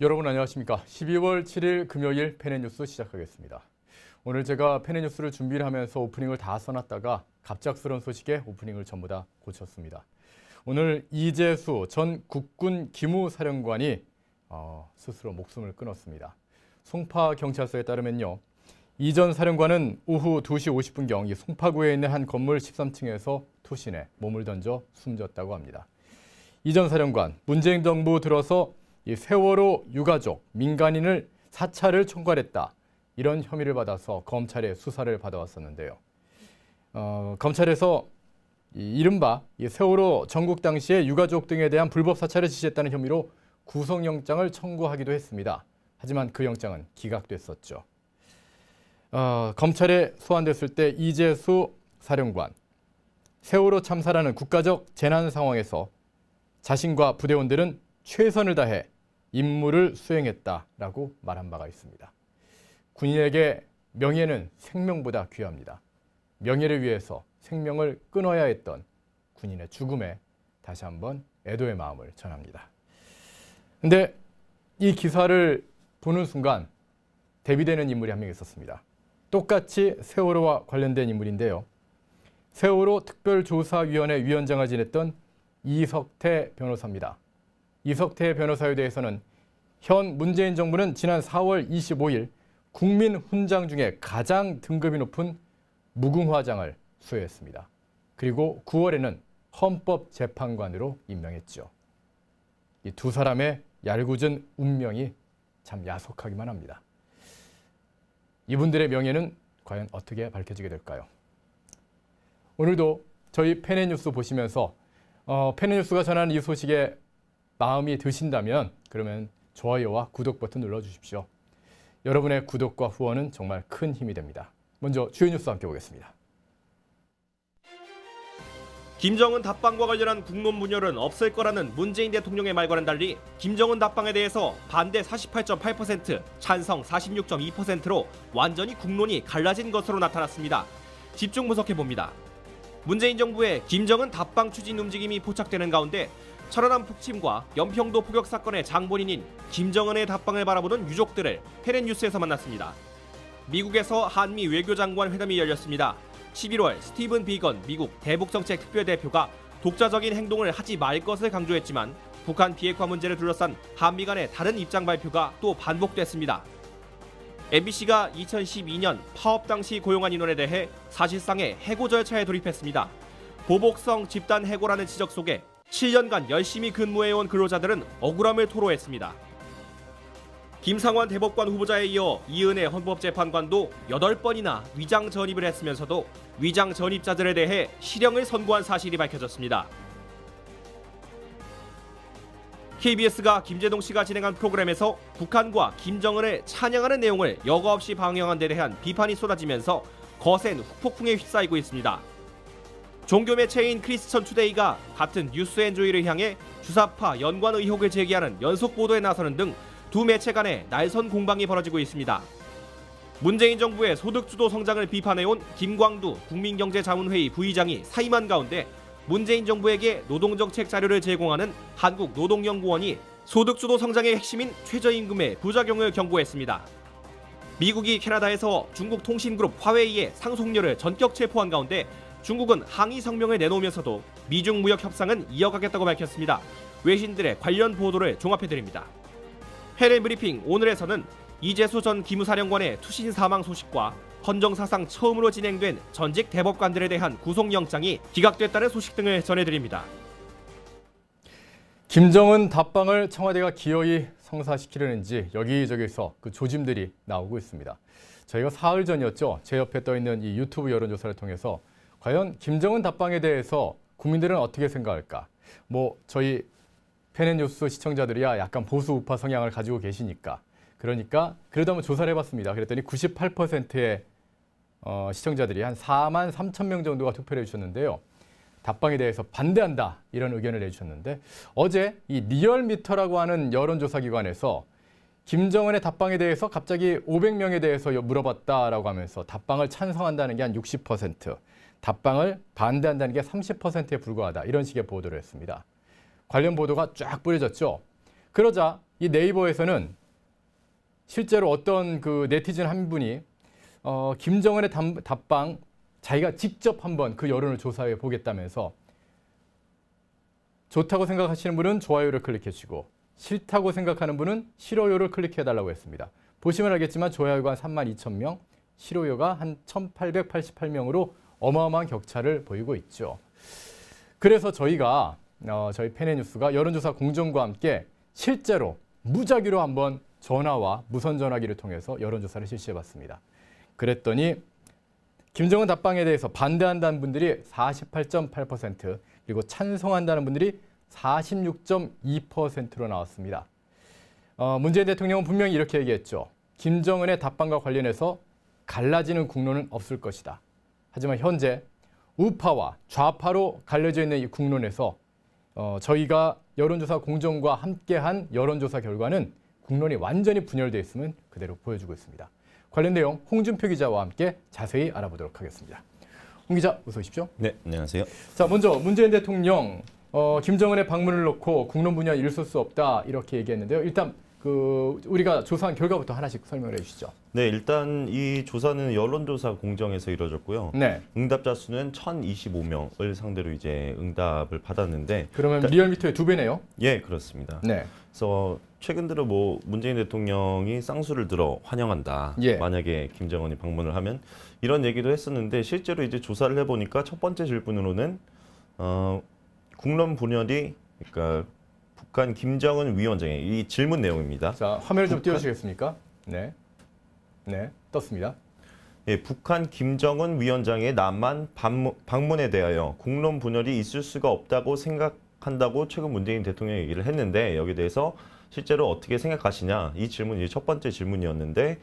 여러분 안녕하십니까. 12월 7일 금요일 펜앤뉴스 시작하겠습니다. 오늘 제가 펜앤뉴스를 준비를 하면서 오프닝을 다 써놨다가 갑작스러운 소식에 오프닝을 전부 다 고쳤습니다. 오늘 이재수 전 국군 기무사령관이 스스로 목숨을 끊었습니다. 송파경찰서에 따르면요. 이 전 사령관은 오후 2시 50분경 이 송파구에 있는 한 건물 13층에서 투신해 몸을 던져 숨졌다고 합니다. 이 전 사령관, 문재인 정부 들어서 이 세월호 유가족, 민간인을 사찰을 총괄했다. 이런 혐의를 받아서 검찰의 수사를 받아왔었는데요. 검찰에서 이른바 세월호 전국 당시의 유가족 등에 대한 불법 사찰을 지시했다는 혐의로 구속영장을 청구하기도 했습니다. 하지만 그 영장은 기각됐었죠. 검찰에 소환됐을 때 이재수 사령관, 세월호 참사라는 국가적 재난 상황에서 자신과 부대원들은 최선을 다해 임무를 수행했다라고 말한 바가 있습니다. 군인에게 명예는 생명보다 귀합니다. 명예를 위해서 생명을 끊어야 했던 군인의 죽음에 다시 한번 애도의 마음을 전합니다. 근데 이 기사를 보는 순간 대비되는 인물이 한 명 있었습니다. 똑같이 세월호와 관련된 인물인데요. 세월호 특별조사위원회 위원장을 지냈던 이석태 변호사입니다. 이석태 변호사에 대해서는 현 문재인 정부는 지난 4월 25일 국민훈장 중에 가장 등급이 높은 무궁화장을 수여했습니다. 그리고 9월에는 헌법재판관으로 임명했죠. 이 두 사람의 얄궂은 운명이 참 야속하기만 합니다. 이분들의 명예는 과연 어떻게 밝혀지게 될까요? 오늘도 저희 펜앤뉴스 보시면서 펜앤뉴스가 전하는 이 소식에 마음이 드신다면 그러면 좋아요와 구독 버튼 눌러주십시오. 여러분의 구독과 후원은 정말 큰 힘이 됩니다. 먼저 주요 뉴스 함께 보겠습니다. 김정은 답방과 관련한 국론 분열은 없을 거라는 문재인 대통령의 말과는 달리 김정은 답방에 대해서 반대 48.8%, 찬성 46.2%로 완전히 국론이 갈라진 것으로 나타났습니다. 집중 분석해봅니다. 문재인 정부의 김정은 답방 추진 움직임이 포착되는 가운데 천안함 폭침과 연평도 포격 사건의 장본인인 김정은의 답방을 바라보는 유족들을 펜앤뉴스에서 만났습니다. 미국에서 한미 외교장관 회담이 열렸습니다. 11월 스티븐 비건 미국 대북정책 특별대표가 독자적인 행동을 하지 말 것을 강조했지만 북한 비핵화 문제를 둘러싼 한미 간의 다른 입장 발표가 또 반복됐습니다. MBC가 2012년 파업 당시 고용한 인원에 대해 사실상의 해고 절차에 돌입했습니다. 보복성 집단 해고라는 지적 속에 7년간 열심히 근무해온 근로자들은 억울함을 토로했습니다. 김상환 대법관 후보자에 이어 이은혜 헌법재판관도 8번이나 위장 전입을 했으면서도 위장 전입자들에 대해 실형을 선고한 사실이 밝혀졌습니다. KBS가 김재동 씨가 진행한 프로그램에서 북한과 김정은을 찬양하는 내용을 여과 없이 방영한 데 대한 비판이 쏟아지면서 거센 후폭풍에 휩싸이고 있습니다. 종교 매체인 크리스천 투데이가 같은 뉴스앤조이를 향해 주사파 연관 의혹을 제기하는 연속 보도에 나서는 등 두 매체 간의 날선 공방이 벌어지고 있습니다. 문재인 정부의 소득주도 성장을 비판해온 김광두 국민경제자문회의 부의장이 사임한 가운데 문재인 정부에게 노동정책 자료를 제공하는 한국노동연구원이 소득주도 성장의 핵심인 최저임금의 부작용을 경고했습니다. 미국이 캐나다에서 중국 통신그룹 화웨이의 상속녀를 전격 체포한 가운데 중국은 항의 성명을 내놓으면서도 미중 무역 협상은 이어가겠다고 밝혔습니다. 외신들의 관련 보도를 종합해드립니다. 펜앤 브리핑 오늘에서는 이재수 전 기무사령관의 투신 사망 소식과 헌정사상 처음으로 진행된 전직 대법관들에 대한 구속영장이 기각됐다는 소식 등을 전해드립니다. 김정은 답방을 청와대가 기어이 성사시키려는지 여기저기서 그 조짐들이 나오고 있습니다. 저희가 사흘 전이었죠. 제 옆에 떠있는 이 유튜브 여론조사를 통해서 과연 김정은 답방에 대해서 국민들은 어떻게 생각할까? 저희 펜앤뉴스 시청자들이야 약간 보수 우파 성향을 가지고 계시니까 그러니까 그래도 한번 조사를 해봤습니다. 그랬더니 98%의 시청자들이 한 4만 3천 명 정도가 투표를 해주셨는데요. 답방에 대해서 반대한다 이런 의견을 내주셨는데 어제 이 리얼미터라고 하는 여론조사기관에서 김정은의 답방에 대해서 갑자기 500명에 대해서 물어봤다라고 하면서 답방을 찬성한다는 게 한 60%, 답방을 반대한다는 게 30%에 불과하다 이런 식의 보도를 했습니다. 관련 보도가 쫙 뿌려졌죠. 그러자 이 네이버에서는 실제로 어떤 그 네티즌 한 분이 김정은의 답방 자기가 직접 한번 그 여론을 조사해 보겠다면서 좋다고 생각하시는 분은 좋아요를 클릭해 주시고 싫다고 생각하는 분은 싫어요를 클릭해 달라고 했습니다. 보시면 알겠지만 좋아요가 한 32,000명, 싫어요가 한 1,888명으로 어마어마한 격차를 보이고 있죠. 그래서 저희가 저희 팬의뉴스가 여론조사 공정과 함께 실제로 무작위로 한번 전화와 무선 전화기를 통해서 여론조사를 실시해봤습니다. 그랬더니 김정은 답방에 대해서 반대한다는 분들이 48.8%, 그리고 찬성한다는 분들이 46.2%로 나왔습니다. 문재인 대통령은 분명히 이렇게 얘기했죠. 김정은의 답방과 관련해서 갈라지는 국론은 없을 것이다. 하지만 현재 우파와 좌파로 갈려져 있는 이 국론에서 저희가 여론조사 공정과 함께한 여론조사 결과는 국론이 완전히 분열되어 있음은 그대로 보여주고 있습니다. 관련 내용 홍준표 기자와 함께 자세히 알아보도록 하겠습니다. 홍 기자, 어서 오십시오. 네, 안녕하세요. 자, 먼저 문재인 대통령 김정은의 방문을 놓고 국론 분열 있을 수 없다 이렇게 얘기했는데요. 일단 우리가 조사한 결과부터 하나씩 설명을 해주시죠. 네, 일단 이 조사는 여론조사 공정에서 이루어졌고요. 네. 응답자 수는 1,025명을 상대로 이제 응답을 받았는데, 그러면 리얼미터의 2배네요. 예, 그렇습니다. 네. 그래서 최근 들어 문재인 대통령이 쌍수를 들어 환영한다. 예. 만약에 김정은이 방문을 하면 이런 얘기도 했었는데 실제로 이제 조사를 해보니까 첫 번째 질문으로는 국론 분열이 그러니까 북한 김정은 위원장의 이 질문 내용입니다. 자, 화면을 좀 띄워주시겠습니까? 네. 네, 떴습니다. 예, 북한 김정은 위원장의 남한 방문에 대하여 국론 분열이 있을 수가 없다고 생각한다고 최근 문재인 대통령이 얘기를 했는데 여기에 대해서 실제로 어떻게 생각하시냐 이 질문이 첫 번째 질문이었는데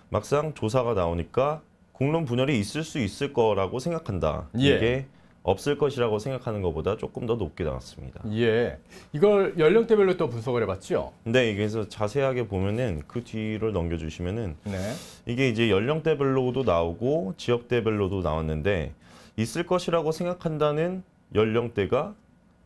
막상 조사가 나오니까 국론 분열이 있을 수 있을 거라고 생각한다. 예. 이게 없을 것이라고 생각하는 것보다 조금 더 높게 나왔습니다. 예, 이걸 연령대별로 또 분석을 해봤죠? 네, 그래서 자세하게 보면은 그 뒤를 넘겨주시면은 네. 이게 이제 연령대별로도 나오고 지역대별로도 나왔는데 있을 것이라고 생각한다는 연령대가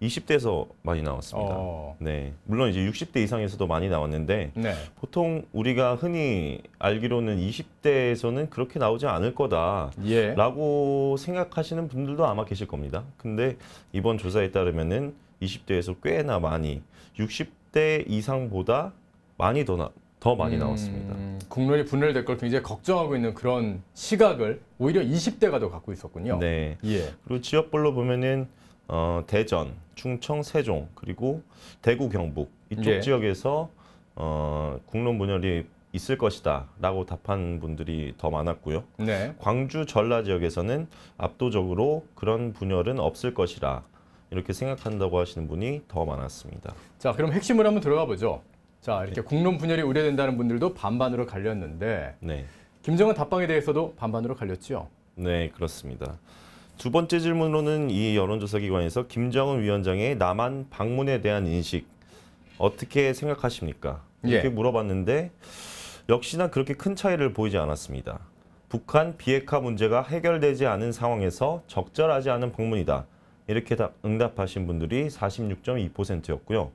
20대에서 많이 나왔습니다. 네, 물론 이제 60대 이상에서도 많이 나왔는데 네. 보통 우리가 흔히 알기로는 20대에서는 그렇게 나오지 않을 거다라고 예. 생각하시는 분들도 아마 계실 겁니다. 근데 이번 조사에 따르면은 20대에서 꽤나 많이 60대 이상보다 많이 더 많이 나왔습니다. 국론이 분열될 걸 굉장히 걱정하고 있는 그런 시각을 오히려 20대가 더 갖고 있었군요. 네. 예. 그리고 지역별로 보면은 대전, 충청, 세종 그리고 대구, 경북 이쪽 예. 지역에서 국론 분열이 있을 것이다라고 답한 분들이 더 많았고요. 네. 광주, 전라 지역에서는 압도적으로 그런 분열은 없을 것이라 이렇게 생각한다고 하시는 분이 더 많았습니다. 자, 그럼 핵심으로 한번 들어가 보죠. 자, 이렇게 국론 분열이 우려된다는 분들도 반반으로 갈렸는데 네, 김정은 답방에 대해서도 반반으로 갈렸죠. 네, 그렇습니다. 두 번째 질문으로는 이 여론조사 기관에서 김정은 위원장의 남한 방문에 대한 인식 어떻게 생각하십니까? 이렇게 예. 물어봤는데 역시나 그렇게 큰 차이를 보이지 않았습니다. 북한 비핵화 문제가 해결되지 않은 상황에서 적절하지 않은 방문이다. 이렇게 응답하신 분들이 46.2%였고요.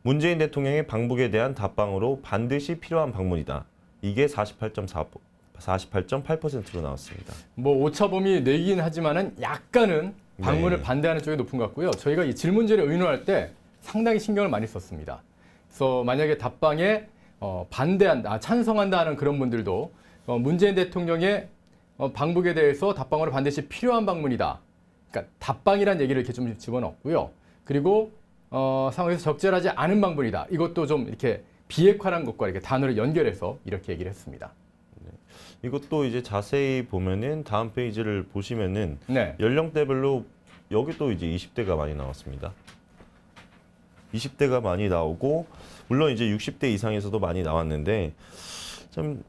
문재인 대통령의 방북에 대한 답방으로 반드시 필요한 방문이다. 이게 48.8%로 나왔습니다. 뭐 오차범위 내긴 하지만은 약간은 방문을 네. 반대하는 쪽이 높은 것 같고요. 저희가 이 질문지를 의논할 때 상당히 신경을 많이 썼습니다. 그래서 만약에 답방에 찬성한다 하는 그런 분들도 문재인 대통령의 방북에 대해서 답방으로 반드시 필요한 방문이다. 그러니까 답방이란 얘기를 이렇게 좀 집어넣었고요. 그리고 상황에서 적절하지 않은 방문이다. 이것도 좀 이렇게 비핵화란 것과 이렇게 단어를 연결해서 이렇게 얘기를 했습니다. 이것도 이제 자세히 보면은 다음 페이지를 보시면은 네. 연령대별로 여기 또 이제 20대가 많이 나왔습니다. 20대가 많이 나오고 물론 이제 60대 이상에서도 많이 나왔는데 참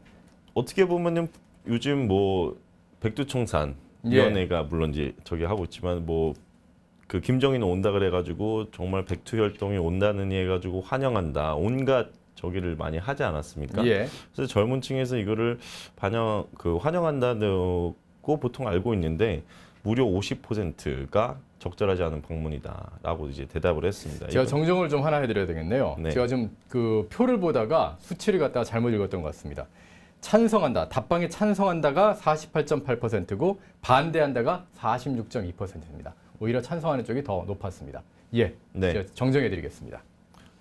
어떻게 보면은 요즘 뭐 백두청산 위원회가 물론 이제 저기 하고 있지만 뭐 그 김정인 온다 그래가지고 정말 백투혈통이 온다느니 해가지고 환영한다 온갖 저기를 많이 하지 않았습니까? 예. 그래서 젊은 층에서 이거를 환영한다고 보통 알고 있는데 무려 50%가 적절하지 않은 방문이다라고 이제 대답을 했습니다. 제가 정정을 좀 하나 해드려야 되겠네요. 네. 제가 좀 그 표를 보다가 수치를 갖다가 잘못 읽었던 것 같습니다. 찬성한다, 답방에 찬성한다가 48.8%고 반대한다가 46.2%입니다. 오히려 찬성하는 쪽이 더 높았습니다. 예, 네. 제가 정정해드리겠습니다.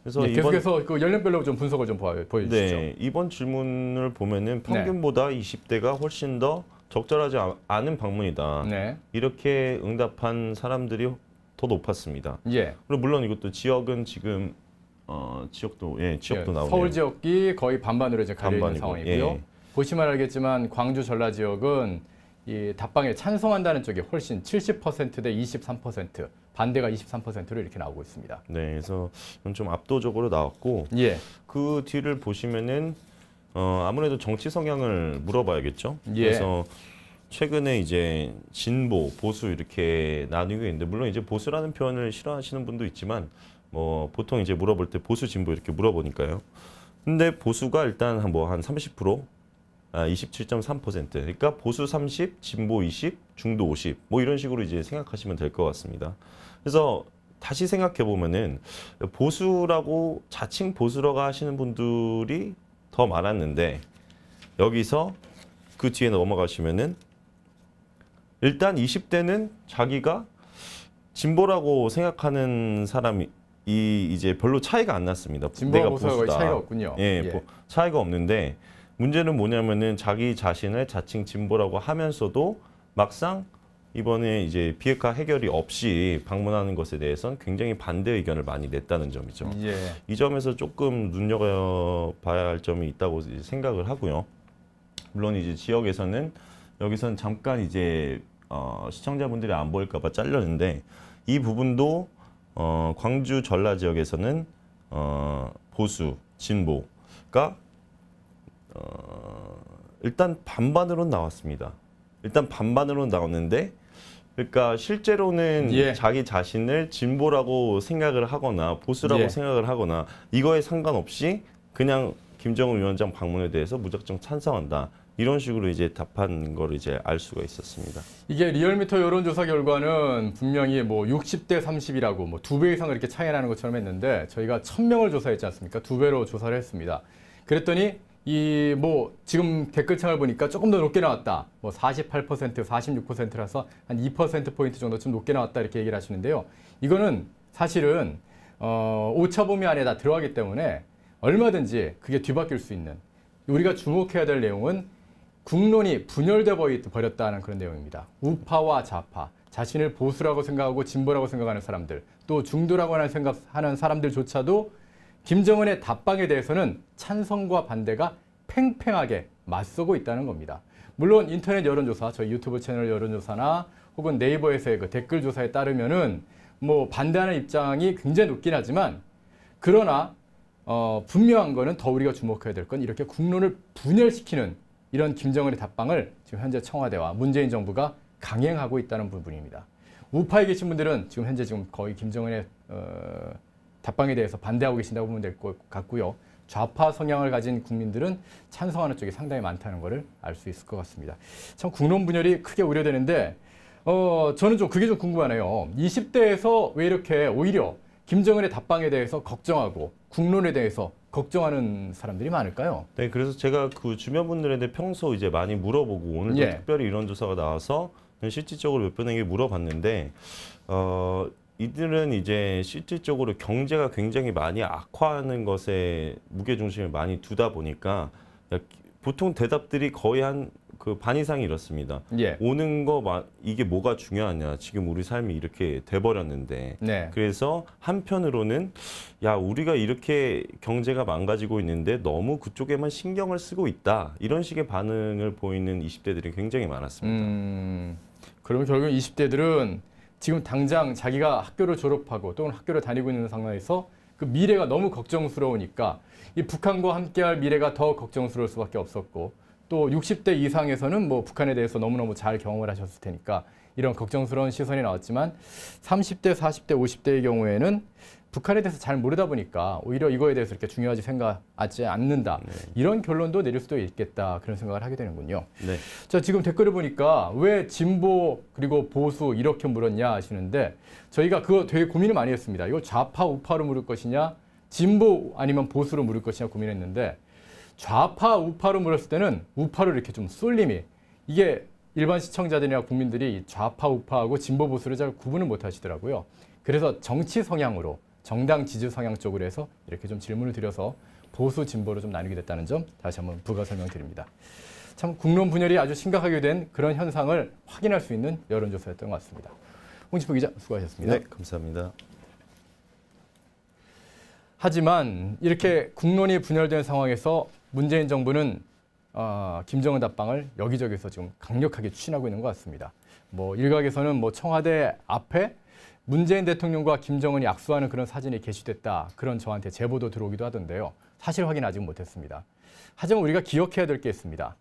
그래서 예, 계속해서 그 연령별로 좀 분석을 좀 보여주시죠. 네, 이번 질문을 보면은 평균보다 20대가 훨씬 더 적절하지 않은 방문이다. 네. 이렇게 응답한 사람들이 더 높았습니다. 예. 그리고 물론 이것도 지역은 지금 지역도 나오네요. 서울 지역이 거의 반반으로 이제 갈려 있는 반반이고, 상황이고요. 예. 보시면 알겠지만 광주 전라 지역은 이 답방에 찬성한다는 쪽이 훨씬 70%대 23%, 반대가 23%로 이렇게 나오고 있습니다. 네, 그래서 좀 압도적으로 나왔고 예. 그 뒤를 보시면은 아무래도 정치 성향을 물어봐야겠죠. 예. 그래서 최근에 이제 진보, 보수 이렇게 나뉘고 있는데 물론 이제 보수라는 표현을 싫어하시는 분도 있지만 뭐 보통 이제 물어볼 때 보수, 진보 이렇게 물어보니까요. 근데 보수가 일단 한 30%, 27.3%. 그러니까 보수 30, 진보 20, 중도 50. 뭐 이런 식으로 이제 생각하시면 될 것 같습니다. 그래서 다시 생각해 보면은 보수라고 자칭 보수라고 하시는 분들이 더 많았는데 여기서 그 뒤에 넘어가시면은 일단 20대는 자기가 진보라고 생각하는 사람이 이제 별로 차이가 안 났습니다. 진보와 보수가 거의 차이가 없군요. 예, 차이가 없는데 문제는 뭐냐면은 자기 자신을 자칭 진보라고 하면서도 막상 이번에 이제 비핵화 해결이 없이 방문하는 것에 대해서는 굉장히 반대 의견을 많이 냈다는 점이죠. 예. 이 점에서 조금 눈여겨봐야 할 점이 있다고 생각을 하고요. 물론 이제 지역에서는 여기선 잠깐 이제 시청자분들이 안 보일까봐 잘렸는데 이 부분도 광주 전라 지역에서는 보수, 진보가 일단 반반으로 나왔습니다. 일단 반반으로 나왔는데 그러니까 실제로는 자기 자신을 진보라고 생각을 하거나 보수라고 생각을 하거나 이거에 상관없이 그냥 김정은 위원장 방문에 대해서 무작정 찬성한다. 이런 식으로 이제 답한 걸 이제 알 수가 있었습니다. 이게 리얼미터 여론조사 결과는 분명히 뭐 60대 30이라고 뭐 2배 이상 이렇게 차이 나는 것처럼 했는데 저희가 1000명을 조사했지 않습니까? 2배로 조사를 했습니다. 그랬더니 이 뭐 지금 댓글창을 보니까 조금 더 높게 나왔다. 뭐 48%, 46%라서 한 2%포인트 정도 좀 높게 나왔다 이렇게 얘기를 하시는데요. 이거는 사실은 오차범위 안에 다 들어가기 때문에 얼마든지 그게 뒤바뀔 수 있는 우리가 주목해야 될 내용은 국론이 분열돼 버렸다는 그런 내용입니다. 우파와 좌파, 자신을 보수라고 생각하고 진보라고 생각하는 사람들, 또 중도라고 하는 사람들조차도 김정은의 답방에 대해서는 찬성과 반대가 팽팽하게 맞서고 있다는 겁니다. 물론 인터넷 여론조사, 저희 유튜브 채널 여론조사나 혹은 네이버에서의 그 댓글 조사에 따르면은 뭐 반대하는 입장이 굉장히 높긴 하지만 그러나 분명한 거는 더 우리가 주목해야 될 건 이렇게 국론을 분열시키는 이런 김정은의 답방을 지금 현재 청와대와 문재인 정부가 강행하고 있다는 부분입니다. 우파에 계신 분들은 지금 현재 거의 김정은의 답방에 대해서 반대하고 계신다고 보면 될 것 같고요. 좌파 성향을 가진 국민들은 찬성하는 쪽이 상당히 많다는 것을 알 수 있을 것 같습니다. 참 국론 분열이 크게 우려되는데 저는 그게 좀 궁금하네요. 20대에서 왜 이렇게 오히려 김정은의 답방에 대해서 걱정하고 국론에 대해서 걱정하는 사람들이 많을까요? 네, 그래서 제가 그 주변 분들한테 평소 이제 많이 물어보고 오늘도 특별히 이런 조사가 나와서 실질적으로 몇 분에게 물어봤는데 이들은 이제 실질적으로 경제가 굉장히 많이 악화하는 것에 무게중심을 많이 두다 보니까 보통 대답들이 거의 한 그 반 이상이 이렇습니다. 오는 거 이게 뭐가 중요하냐. 지금 우리 삶이 이렇게 돼버렸는데. 그래서 한편으로는 야 우리가 이렇게 경제가 망가지고 있는데 너무 그쪽에만 신경을 쓰고 있다. 이런 식의 반응을 보이는 20대들이 굉장히 많았습니다. 그러면 결국 20대들은 지금 당장 자기가 학교를 졸업하고 또는 학교를 다니고 있는 상황에서 그 미래가 너무 걱정스러우니까 이 북한과 함께할 미래가 더 걱정스러울 수밖에 없었고 또 60대 이상에서는 뭐 북한에 대해서 너무너무 잘 경험을 하셨을 테니까 이런 걱정스러운 시선이 나왔지만 30대, 40대, 50대의 경우에는 북한에 대해서 잘 모르다 보니까 오히려 이거에 대해서 이렇게 중요하지 생각하지 않는다. 이런 결론도 내릴 수도 있겠다. 그런 생각을 하게 되는군요. 네. 자, 지금 댓글을 보니까 왜 진보 그리고 보수 이렇게 물었냐 하시는데 저희가 그거 되게 고민을 많이 했습니다. 이거 좌파 우파로 물을 것이냐 진보 아니면 보수로 물을 것이냐 고민했는데 좌파 우파로 물었을 때는 우파로 이렇게 좀 쏠림이 이게 일반 시청자들이나 국민들이 좌파 우파하고 진보 보수를 잘 구분을 못 하시더라고요. 그래서 정치 성향으로 정당 지지 성향 쪽으로 해서 이렇게 좀 질문을 드려서 보수 진보로 좀 나누게 됐다는 점 다시 한번 부가 설명드립니다. 참 국론 분열이 아주 심각하게 된 그런 현상을 확인할 수 있는 여론조사였던 것 같습니다. 홍지표 기자 수고하셨습니다. 네, 감사합니다. 하지만 이렇게 국론이 분열된 상황에서 문재인 정부는 김정은 답방을 여기저기서 지금 강력하게 추진하고 있는 것 같습니다. 뭐 일각에서는 뭐 청와대 앞에 문재인 대통령과 김정은이 악수하는 그런 사진이 게시됐다. 그런 저한테 제보도 들어오기도 하던데요. 사실 확인 아직 못했습니다. 하지만 우리가 기억해야 될 게 있습니다.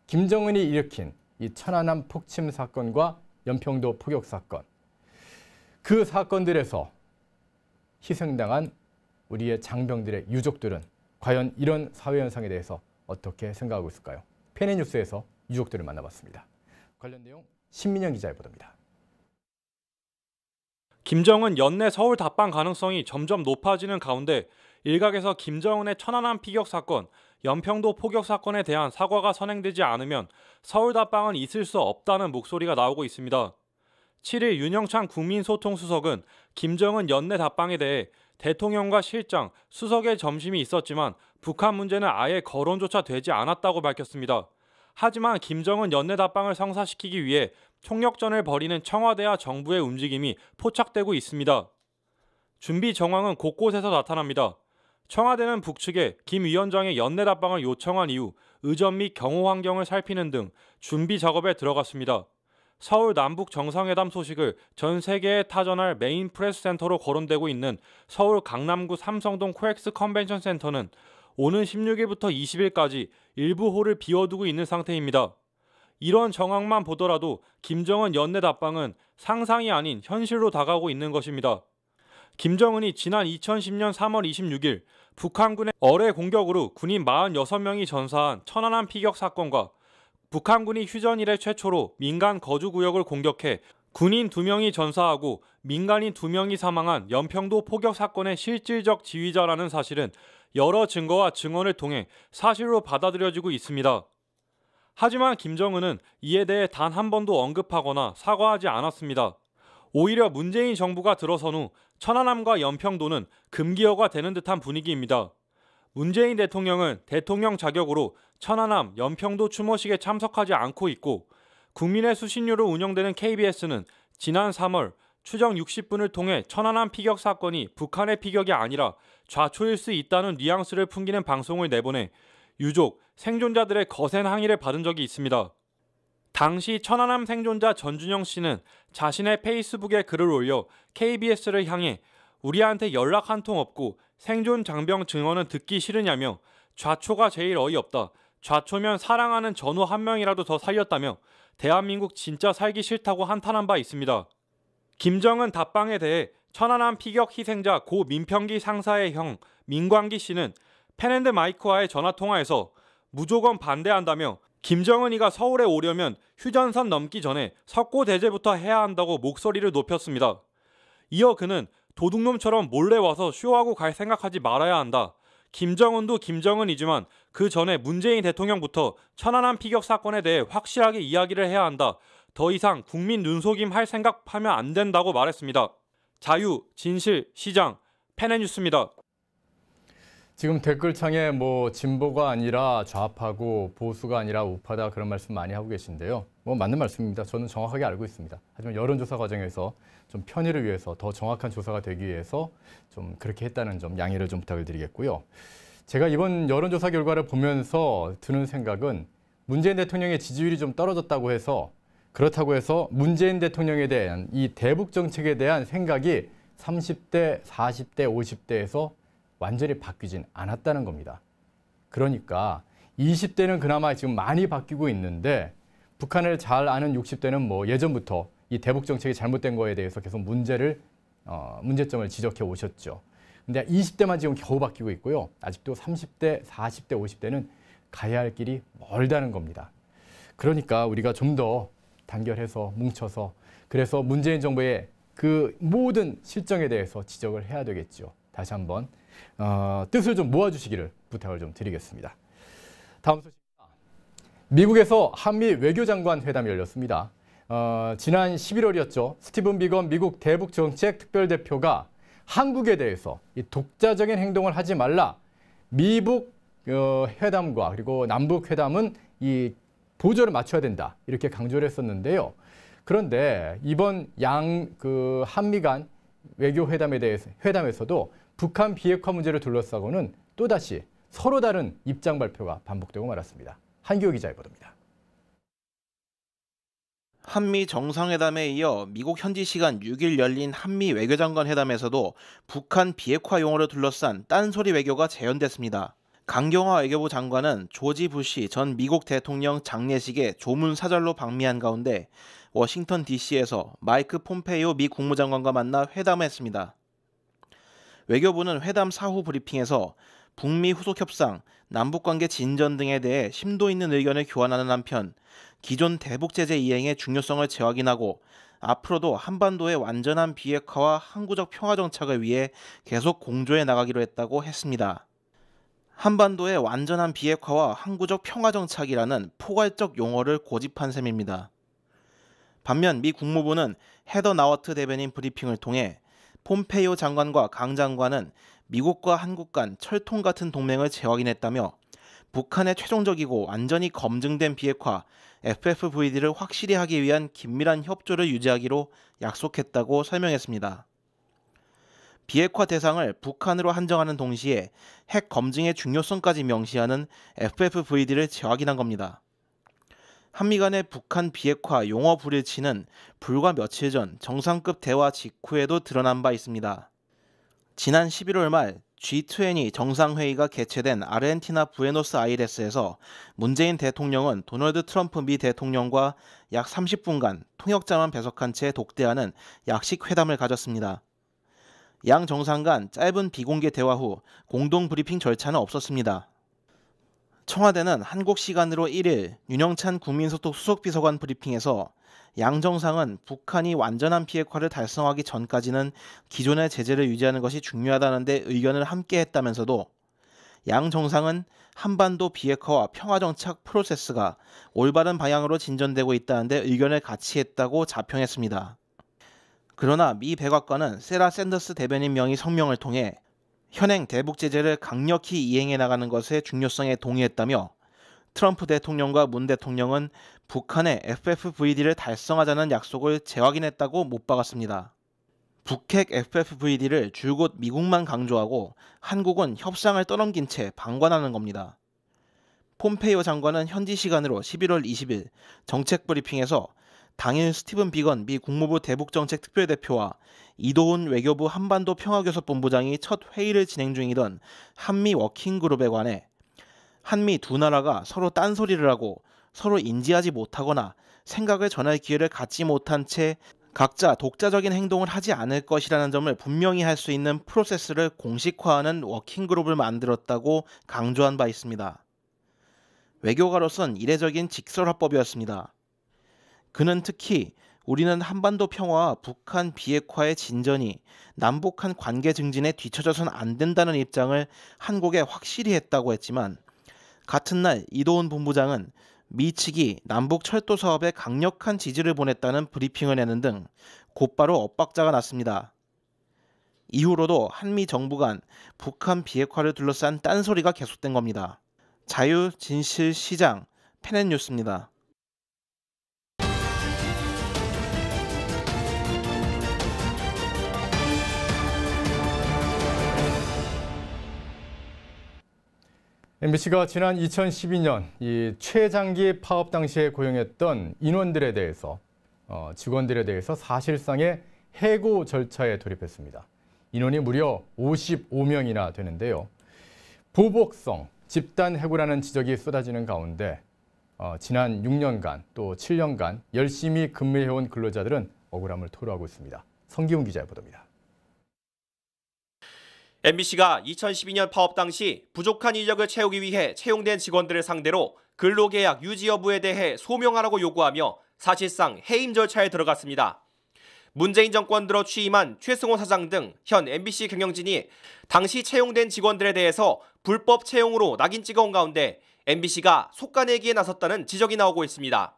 김정은이 일으킨 이 천안함 폭침 사건과 연평도 포격 사건. 그 사건들에서 희생당한 우리의 장병들의 유족들은 과연 이런 사회 현상에 대해서 어떻게 생각하고 있을까요? 페니뉴스에서 유족들을 만나봤습니다. 관련 내용 신민영 기자의 보도입니다. 김정은 연내 서울 답방 가능성이 점점 높아지는 가운데 일각에서 김정은의 천안함 피격 사건, 연평도 포격 사건에 대한 사과가 선행되지 않으면 서울 답방은 있을 수 없다는 목소리가 나오고 있습니다. 7일 윤영찬 국민소통수석은 김정은 연내 답방에 대해 대통령과 실장, 수석의 점심이 있었지만 북한 문제는 아예 거론조차 되지 않았다고 밝혔습니다. 하지만 김정은 연내 답방을 성사시키기 위해 총력전을 벌이는 청와대와 정부의 움직임이 포착되고 있습니다. 준비 정황은 곳곳에서 나타납니다. 청와대는 북측에 김 위원장의 연내 답방을 요청한 이후 의전 및 경호 환경을 살피는 등 준비 작업에 들어갔습니다. 서울 남북 정상회담 소식을 전 세계에 타전할 메인 프레스 센터로 거론되고 있는 서울 강남구 삼성동 코엑스 컨벤션 센터는 오는 16일부터 20일까지 일부 홀을 비워두고 있는 상태입니다. 이런 정황만 보더라도 김정은 연내 답방은 상상이 아닌 현실로 다가오고 있는 것입니다. 김정은이 지난 2010년 3월 26일 북한군의 어뢰 공격으로 군인 46명이 전사한 천안함 피격 사건과 북한군이 휴전 이래 최초로 민간 거주구역을 공격해 군인 2명이 전사하고 민간인 2명이 사망한 연평도 포격 사건의 실질적 지휘자라는 사실은 여러 증거와 증언을 통해 사실로 받아들여지고 있습니다. 하지만 김정은은 이에 대해 단 한 번도 언급하거나 사과하지 않았습니다. 오히려 문재인 정부가 들어선 후 천안함과 연평도는 금기어가 되는 듯한 분위기입니다. 문재인 대통령은 대통령 자격으로 천안함, 연평도 추모식에 참석하지 않고 있고 국민의 수신료로 운영되는 KBS는 지난 3월 추정 60분을 통해 천안함 피격 사건이 북한의 피격이 아니라 좌초일 수 있다는 뉘앙스를 풍기는 방송을 내보내 유족, 생존자들의 거센 항의를 받은 적이 있습니다. 당시 천안함 생존자 전준영 씨는 자신의 페이스북에 글을 올려 KBS를 향해 우리한테 연락 한 통 없고 생존 장병 증언은 듣기 싫으냐며 좌초가 제일 어이없다. 좌초면 사랑하는 전우 한 명이라도 더 살렸다며 대한민국 진짜 살기 싫다고 한탄한 바 있습니다. 김정은 답방에 대해 천안함 피격 희생자 고 민평기 상사의 형 민광기 씨는 펜앤드마이크와의 전화통화에서 무조건 반대한다며 김정은이가 서울에 오려면 휴전선 넘기 전에 석고대제부터 해야 한다고 목소리를 높였습니다. 이어 그는 도둑놈처럼 몰래 와서 쇼하고 갈 생각하지 말아야 한다. 김정은도 김정은이지만 그 전에 문재인 대통령부터 천안함 피격 사건에 대해 확실하게 이야기를 해야 한다. 더 이상 국민 눈속임 할 생각하면 안 된다고 말했습니다. 자유, 진실, 시장, 펜앤뉴스입니다. 지금 댓글창에 뭐 진보가 아니라 좌파고 보수가 아니라 우파다 그런 말씀 많이 하고 계신데요. 뭐 맞는 말씀입니다. 저는 정확하게 알고 있습니다. 하지만 여론조사 과정에서 좀 편의를 위해서 더 정확한 조사가 되기 위해서 좀 그렇게 했다는 점 양해를 좀 부탁을 드리겠고요. 제가 이번 여론조사 결과를 보면서 드는 생각은 문재인 대통령의 지지율이 좀 떨어졌다고 해서 그렇다고 해서 문재인 대통령에 대한 이 대북 정책에 대한 생각이 30대, 40대, 50대에서 완전히 바뀌진 않았다는 겁니다. 그러니까 20대는 그나마 지금 많이 바뀌고 있는데 북한을 잘 아는 60대는 뭐 예전부터 이 대북 정책이 잘못된 거에 대해서 계속 문제를 문제점을 지적해 오셨죠. 근데 20대만 지금 겨우 바뀌고 있고요. 아직도 30대, 40대, 50대는 가야 할 길이 멀다는 겁니다. 그러니까 우리가 좀 더 단결해서 뭉쳐서 그래서 문재인 정부의 그 모든 실정에 대해서 지적을 해야 되겠죠. 다시 한번 뜻을 좀 모아주시기를 부탁을 좀 드리겠습니다. 다음 소식입니다. 미국에서 한미 외교장관 회담이 열렸습니다. 지난 11월이었죠. 스티븐 비건 미국 대북 정책 특별대표가 한국에 대해서 이 독자적인 행동을 하지 말라. 미북 회담과 그리고 남북 회담은 이 보조를 맞춰야 된다. 이렇게 강조를 했었는데요. 그런데 이번 한미 간 외교 회담에서도 북한 비핵화 문제를 둘러싸고는 또다시 서로 다른 입장 발표가 반복되고 말았습니다. 한기호 기자의 보도입니다. 한미 정상회담에 이어 미국 현지 시간 6일 열린 한미 외교장관 회담에서도 북한 비핵화 용어를 둘러싼 딴소리 외교가 재현됐습니다. 강경화 외교부 장관은 조지 부시 전 미국 대통령 장례식에 조문 사절로 방미한 가운데 워싱턴 DC에서 마이크 폼페이오 미 국무장관과 만나 회담했습니다. 외교부는 회담 사후 브리핑에서 북미 후속 협상, 남북관계 진전 등에 대해 심도 있는 의견을 교환하는 한편 기존 대북 제재 이행의 중요성을 재확인하고 앞으로도 한반도의 완전한 비핵화와 항구적 평화 정착을 위해 계속 공조해 나가기로 했다고 했습니다. 한반도의 완전한 비핵화와 항구적 평화 정착이라는 포괄적 용어를 고집한 셈입니다. 반면 미 국무부는 헤더 나워트 대변인 브리핑을 통해 폼페이오 장관과 강 장관은 미국과 한국 간 철통 같은 동맹을 재확인했다며 북한의 최종적이고 완전히 검증된 비핵화 FFVD를 확실히 하기 위한 긴밀한 협조를 유지하기로 약속했다고 설명했습니다. 비핵화 대상을 북한으로 한정하는 동시에 핵 검증의 중요성까지 명시하는 FFVD를 재확인한 겁니다. 한미 간의 북한 비핵화 용어 불일치는 불과 며칠 전 정상급 대화 직후에도 드러난 바 있습니다. 지난 11월 말 G20 정상회의가 개최된 아르헨티나 부에노스아이레스에서 문재인 대통령은 도널드 트럼프 미 대통령과 약 30분간 통역자만 배석한 채 독대하는 약식 회담을 가졌습니다. 양 정상 간 짧은 비공개 대화 후 공동 브리핑 절차는 없었습니다. 청와대는 한국 시간으로 1일 윤영찬 국민소통 수석비서관 브리핑에서 양 정상은 북한이 완전한 비핵화를 달성하기 전까지는 기존의 제재를 유지하는 것이 중요하다는 데 의견을 함께 했다면서도 양 정상은 한반도 비핵화와 평화정착 프로세스가 올바른 방향으로 진전되고 있다는 데 의견을 같이 했다고 자평했습니다. 그러나 미 백악관은 세라 샌더스 대변인 명의 성명을 통해 현행 대북 제재를 강력히 이행해 나가는 것의 중요성에 동의했다며 트럼프 대통령과 문 대통령은 북한의 FFVD를 달성하자는 약속을 재확인했다고 못 박았습니다. 북핵 FFVD를 줄곧 미국만 강조하고 한국은 협상을 떠넘긴 채 방관하는 겁니다. 폼페이오 장관은 현지 시간으로 11월 20일 정책 브리핑에서 당일 스티븐 비건 미 국무부 대북정책 특별대표와 이도훈 외교부 한반도 평화교섭본부장이 첫 회의를 진행 중이던 한미 워킹그룹에 관해 한미 두 나라가 서로 딴소리를 하고 서로 인지하지 못하거나 생각을 전할 기회를 갖지 못한 채 각자 독자적인 행동을 하지 않을 것이라는 점을 분명히 할 수 있는 프로세스를 공식화하는 워킹그룹을 만들었다고 강조한 바 있습니다. 외교가로선 이례적인 직설화법이었습니다. 그는 특히 우리는 한반도 평화와 북한 비핵화의 진전이 남북한 관계 증진에 뒤처져서는 안 된다는 입장을 한국에 확실히 했다고 했지만 같은 날 이도훈 본부장은 미 측이 남북 철도 사업에 강력한 지지를 보냈다는 브리핑을 내는 등 곧바로 엇박자가 났습니다. 이후로도 한미 정부 간 북한 비핵화를 둘러싼 딴소리가 계속된 겁니다. 자유, 진실, 시장, 페넷뉴스입니다. MBC가 지난 2012년 이 최장기 파업 당시에 고용했던 인원들에 대해서 직원들에 대해서 사실상의 해고 절차에 돌입했습니다. 인원이 무려 55명이나 되는데요. 보복성, 집단 해고라는 지적이 쏟아지는 가운데 지난 6년간 또 7년간 열심히 근무해온 근로자들은 억울함을 토로하고 있습니다. 성기훈 기자의 보도입니다. MBC가 2012년 파업 당시 부족한 인력을 채우기 위해 채용된 직원들을 상대로 근로계약 유지 여부에 대해 소명하라고 요구하며 사실상 해임 절차에 들어갔습니다. 문재인 정권 들어 취임한 최승호 사장 등 현 MBC 경영진이 당시 채용된 직원들에 대해서 불법 채용으로 낙인 찍어온 가운데 MBC가 속가내기에 나섰다는 지적이 나오고 있습니다.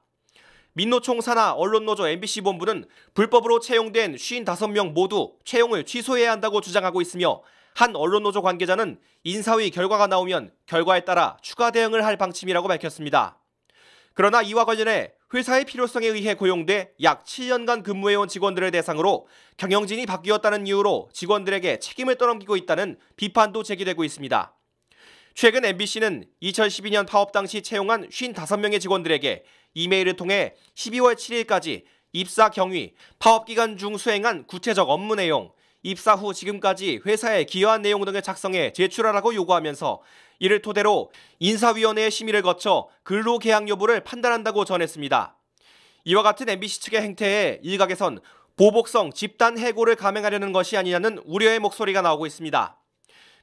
민노총 산하 언론노조 MBC 본부는 불법으로 채용된 55명 모두 채용을 취소해야 한다고 주장하고 있으며 한 언론노조 관계자는 인사위 결과가 나오면 결과에 따라 추가 대응을 할 방침이라고 밝혔습니다. 그러나 이와 관련해 회사의 필요성에 의해 고용돼 약 7년간 근무해온 직원들을 대상으로 경영진이 바뀌었다는 이유로 직원들에게 책임을 떠넘기고 있다는 비판도 제기되고 있습니다. 최근 MBC는 2012년 파업 당시 채용한 55명의 직원들에게 이메일을 통해 12월 7일까지 입사 경위, 파업 기간 중 수행한 구체적 업무 내용, 입사 후 지금까지 회사에 기여한 내용 등을 작성해 제출하라고 요구하면서 이를 토대로 인사위원회의 심의를 거쳐 근로계약 여부를 판단한다고 전했습니다. 이와 같은 MBC 측의 행태에 일각에선 보복성 집단 해고를 감행하려는 것이 아니냐는 우려의 목소리가 나오고 있습니다.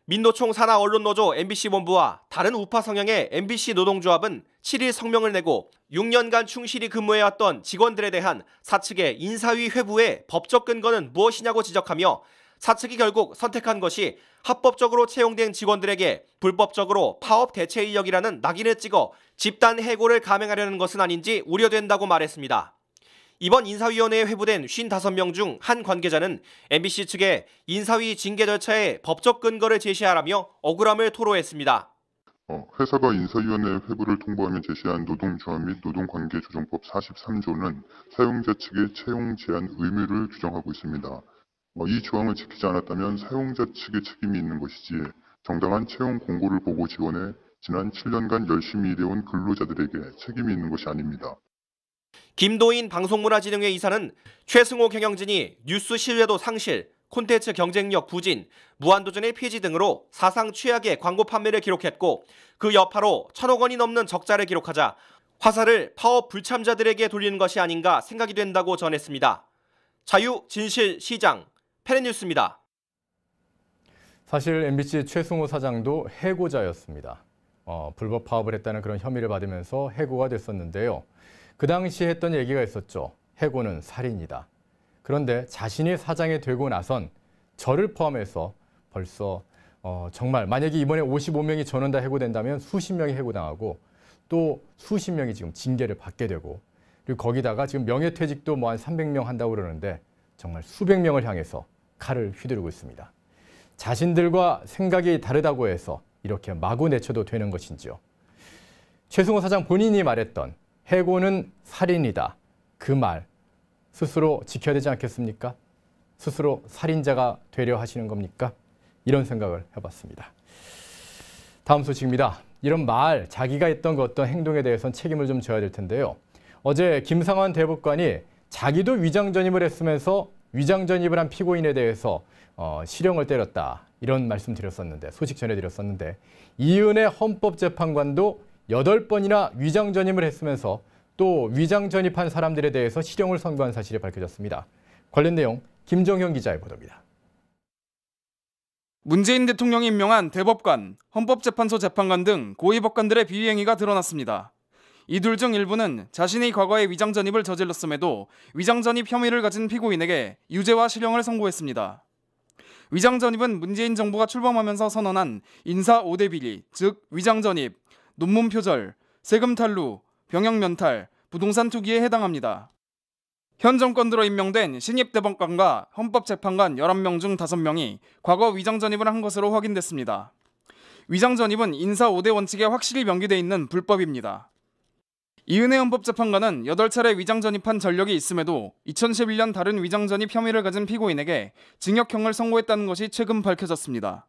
민노총 산하 언론노조 MBC 본부와 다른 우파 성향의 MBC 노동조합은 7일 성명을 내고 6년간 충실히 근무해왔던 직원들에 대한 사측의 인사위 회부의 법적 근거는 무엇이냐고 지적하며 사측이 결국 선택한 것이 합법적으로 채용된 직원들에게 불법적으로 파업 대체 인력이라는 낙인을 찍어 집단 해고를 감행하려는 것은 아닌지 우려된다고 말했습니다. 이번 인사위원회에 회부된 55명 중 한 관계자는 MBC 측에 인사위 징계 절차에 법적 근거를 제시하라며 억울함을 토로했습니다. 회사가 인사위원회 회부를 통보하며 제시한 노동조합 및 노동관계조정법 43조는 사용자 측의 채용 제한 의무를 규정하고 있습니다. 이 조항을 지키지 않았다면 사용자 측의 책임이 있는 것이지 정당한 채용 공고를 보고 지원해 지난 7년간 열심히 일해온 근로자들에게 책임이 있는 것이 아닙니다. 김도인 방송문화진흥회 이사는 최승호 경영진이 뉴스 신뢰도 상실, 콘텐츠 경쟁력 부진, 무한도전의 폐지 등으로 사상 최악의 광고 판매를 기록했고 그 여파로 1,000억 원이 넘는 적자를 기록하자 화살을 파업 불참자들에게 돌리는 것이 아닌가 생각이 된다고 전했습니다. 자유, 진실, 시장, 페레뉴스입니다. 사실 MBC 최승호 사장도 해고자였습니다. 불법 파업을 했다는 그런 혐의를 받으면서 해고가 됐었는데요. 그 당시에 했던 얘기가 있었죠. 해고는 살인이다. 그런데 자신이 사장이 되고 나선 저를 포함해서 벌써 정말 만약에 이번에 55명이 전원 다 해고된다면 수십 명이 해고당하고 또 수십 명이 지금 징계를 받게 되고 그리고 거기다가 지금 명예퇴직도 뭐 한 300명 한다고 그러는데 정말 수백 명을 향해서 칼을 휘두르고 있습니다. 자신들과 생각이 다르다고 해서 이렇게 마구 내쳐도 되는 것인지요. 최승호 사장 본인이 말했던 해고는 살인이다. 그 말 스스로 지켜야 되지 않겠습니까? 스스로 살인자가 되려 하시는 겁니까? 이런 생각을 해봤습니다. 다음 소식입니다. 이런 말, 자기가 했던 그 어떤 행동에 대해서는 책임을 좀 져야 될 텐데요. 어제 김상환 대법관이 자기도 위장전입을 했으면서 위장전입을 한 피고인에 대해서 실형을 때렸다. 이런 말씀 드렸었는데, 소식 전해드렸었는데 이은혜 헌법재판관도 8번이나 위장전입을 했으면서 또 위장전입한 사람들에 대해서 실형을 선고한 사실이 밝혀졌습니다. 관련 내용 김정형 기자의 보도입니다. 문재인 대통령이 임명한 대법관, 헌법재판소 재판관 등 고위법관들의 비위행위가 드러났습니다. 이들 중 일부는 자신이 과거에 위장전입을 저질렀음에도 위장전입 혐의를 가진 피고인에게 유죄와 실형을 선고했습니다. 위장전입은 문재인 정부가 출범하면서 선언한 인사 5대 비리, 즉 위장전입, 논문 표절, 세금 탈루, 병역 면탈, 부동산 투기에 해당합니다. 현 정권 들어 임명된 신입 대법관과 헌법재판관 11명 중 5명이 과거 위장전입을 한 것으로 확인됐습니다. 위장전입은 인사 5대 원칙에 확실히 명기돼 있는 불법입니다. 이은혜 헌법재판관은 8차례 위장전입한 전력이 있음에도 2011년 다른 위장전입 혐의를 가진 피고인에게 징역형을 선고했다는 것이 최근 밝혀졌습니다.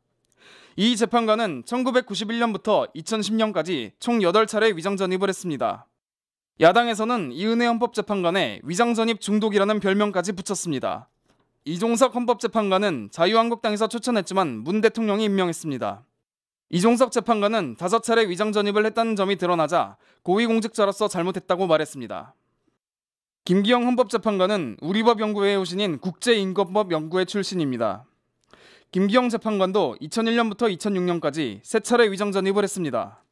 이 재판관은 1991년부터 2010년까지 총 8차례 위장전입을 했습니다. 야당에서는 이은혜 헌법재판관에 위장전입 중독이라는 별명까지 붙였습니다. 이종석 헌법재판관은 자유한국당에서 추천했지만 문 대통령이 임명했습니다. 이종석 재판관은 5차례 위장전입을 했다는 점이 드러나자 고위공직자로서 잘못했다고 말했습니다. 김기영 헌법재판관은 우리법 연구회의 후신인 국제인권법 연구회 출신입니다. 김기영 재판관도 2001년부터 2006년까지 3차례 위장 전입을 했습니다.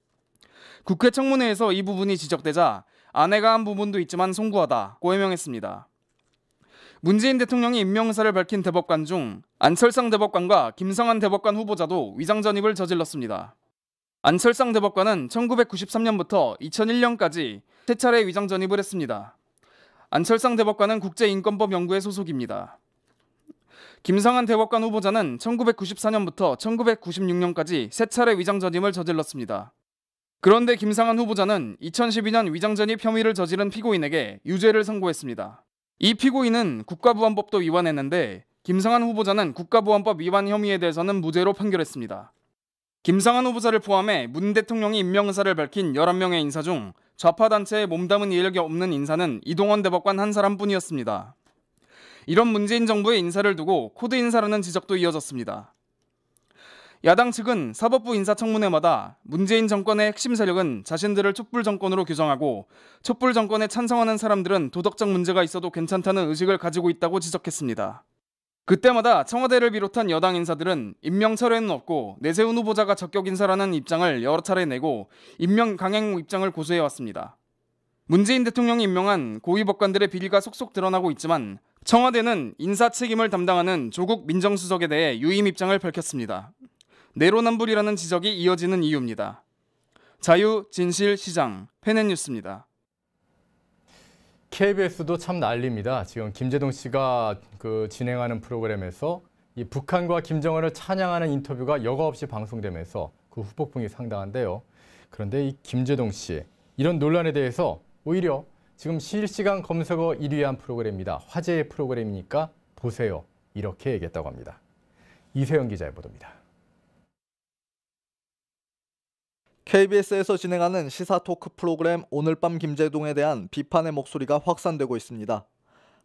국회 청문회에서 이 부분이 지적되자 아내가 한 부분도 있지만 송구하다고 해명했습니다. 문재인 대통령이 임명 의사를 밝힌 대법관 중 안철상 대법관과 김성한 대법관 후보자도 위장 전입을 저질렀습니다. 안철상 대법관은 1993년부터 2001년까지 3차례 위장 전입을 했습니다. 안철상 대법관은 국제인권법 연구회 소속입니다. 김성한 대법관 후보자는 1994년부터 1996년까지 3차례 위장 전입을 저질렀습니다. 그런데 김성한 후보자는 2012년 위장 전입 혐의를 저지른 피고인에게 유죄를 선고했습니다. 이 피고인은 국가보안법도 위반했는데 김성한 후보자는 국가보안법 위반 혐의에 대해서는 무죄로 판결했습니다. 김성한 후보자를 포함해 문 대통령이 임명 의사를 밝힌 11명의 인사 중 좌파 단체에 몸담은 이력이 없는 인사는 이동원 대법관 한 사람뿐이었습니다. 이런 문재인 정부의 인사를 두고 코드 인사라는 지적도 이어졌습니다. 야당 측은 사법부 인사청문회마다 문재인 정권의 핵심 세력은 자신들을 촛불 정권으로 규정하고 촛불 정권에 찬성하는 사람들은 도덕적 문제가 있어도 괜찮다는 의식을 가지고 있다고 지적했습니다. 그때마다 청와대를 비롯한 여당 인사들은 임명 철회는 없고 내세운 후보자가 적격 인사라는 입장을 여러 차례 내고 임명 강행 입장을 고수해왔습니다. 문재인 대통령이 임명한 고위 법관들의 비리가 속속 드러나고 있지만 청와대는 인사 책임을 담당하는 조국 민정수석에 대해 유임 입장을 밝혔습니다. 내로남불이라는 지적이 이어지는 이유입니다. 자유, 진실, 시장, 펜앤뉴스입니다. KBS도 참 난리입니다. 지금 김재동 씨가 진행하는 프로그램에서 이 북한과 김정은을 찬양하는 인터뷰가 여과 없이 방송되면서 그 후폭풍이 상당한데요. 그런데 이 김재동 씨, 이런 논란에 대해서 오히려 지금 실시간 검색어 1위한 프로그램입니다. 화제의 프로그램이니까 보세요. 이렇게 얘기했다고 합니다. 이세영 기자의 보도입니다. KBS에서 진행하는 시사 토크 프로그램 오늘 밤 김재동에 대한 비판의 목소리가 확산되고 있습니다.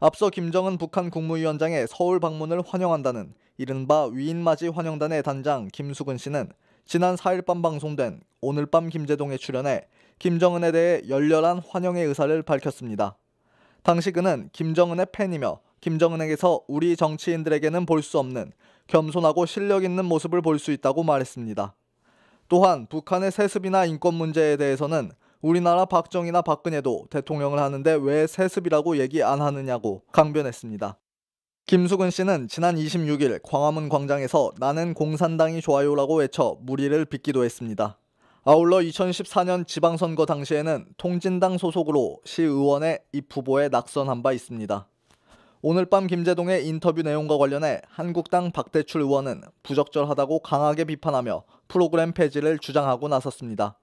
앞서 김정은 북한 국무위원장의 서울 방문을 환영한다는 이른바 위인맞이 환영단의 단장 김수근 씨는 지난 4일 밤 방송된 오늘 밤 김재동에 출연해 김정은에 대해 열렬한 환영의 의사를 밝혔습니다. 당시 그는 김정은의 팬이며 김정은에게서 우리 정치인들에게는 볼 수 없는 겸손하고 실력 있는 모습을 볼 수 있다고 말했습니다. 또한 북한의 세습이나 인권 문제에 대해서는 우리나라 박정희나 박근혜도 대통령을 하는데 왜 세습이라고 얘기 안 하느냐고 강변했습니다. 김수근 씨는 지난 26일 광화문 광장에서 나는 공산당이 좋아요라고 외쳐 물의를 빚기도 했습니다. 아울러 2014년 지방선거 당시에는 통진당 소속으로 시의원의 입후보에 낙선한 바 있습니다. 오늘 밤 김재동의 인터뷰 내용과 관련해 한국당 박대출 의원은 부적절하다고 강하게 비판하며 프로그램 폐지를 주장하고 나섰습니다.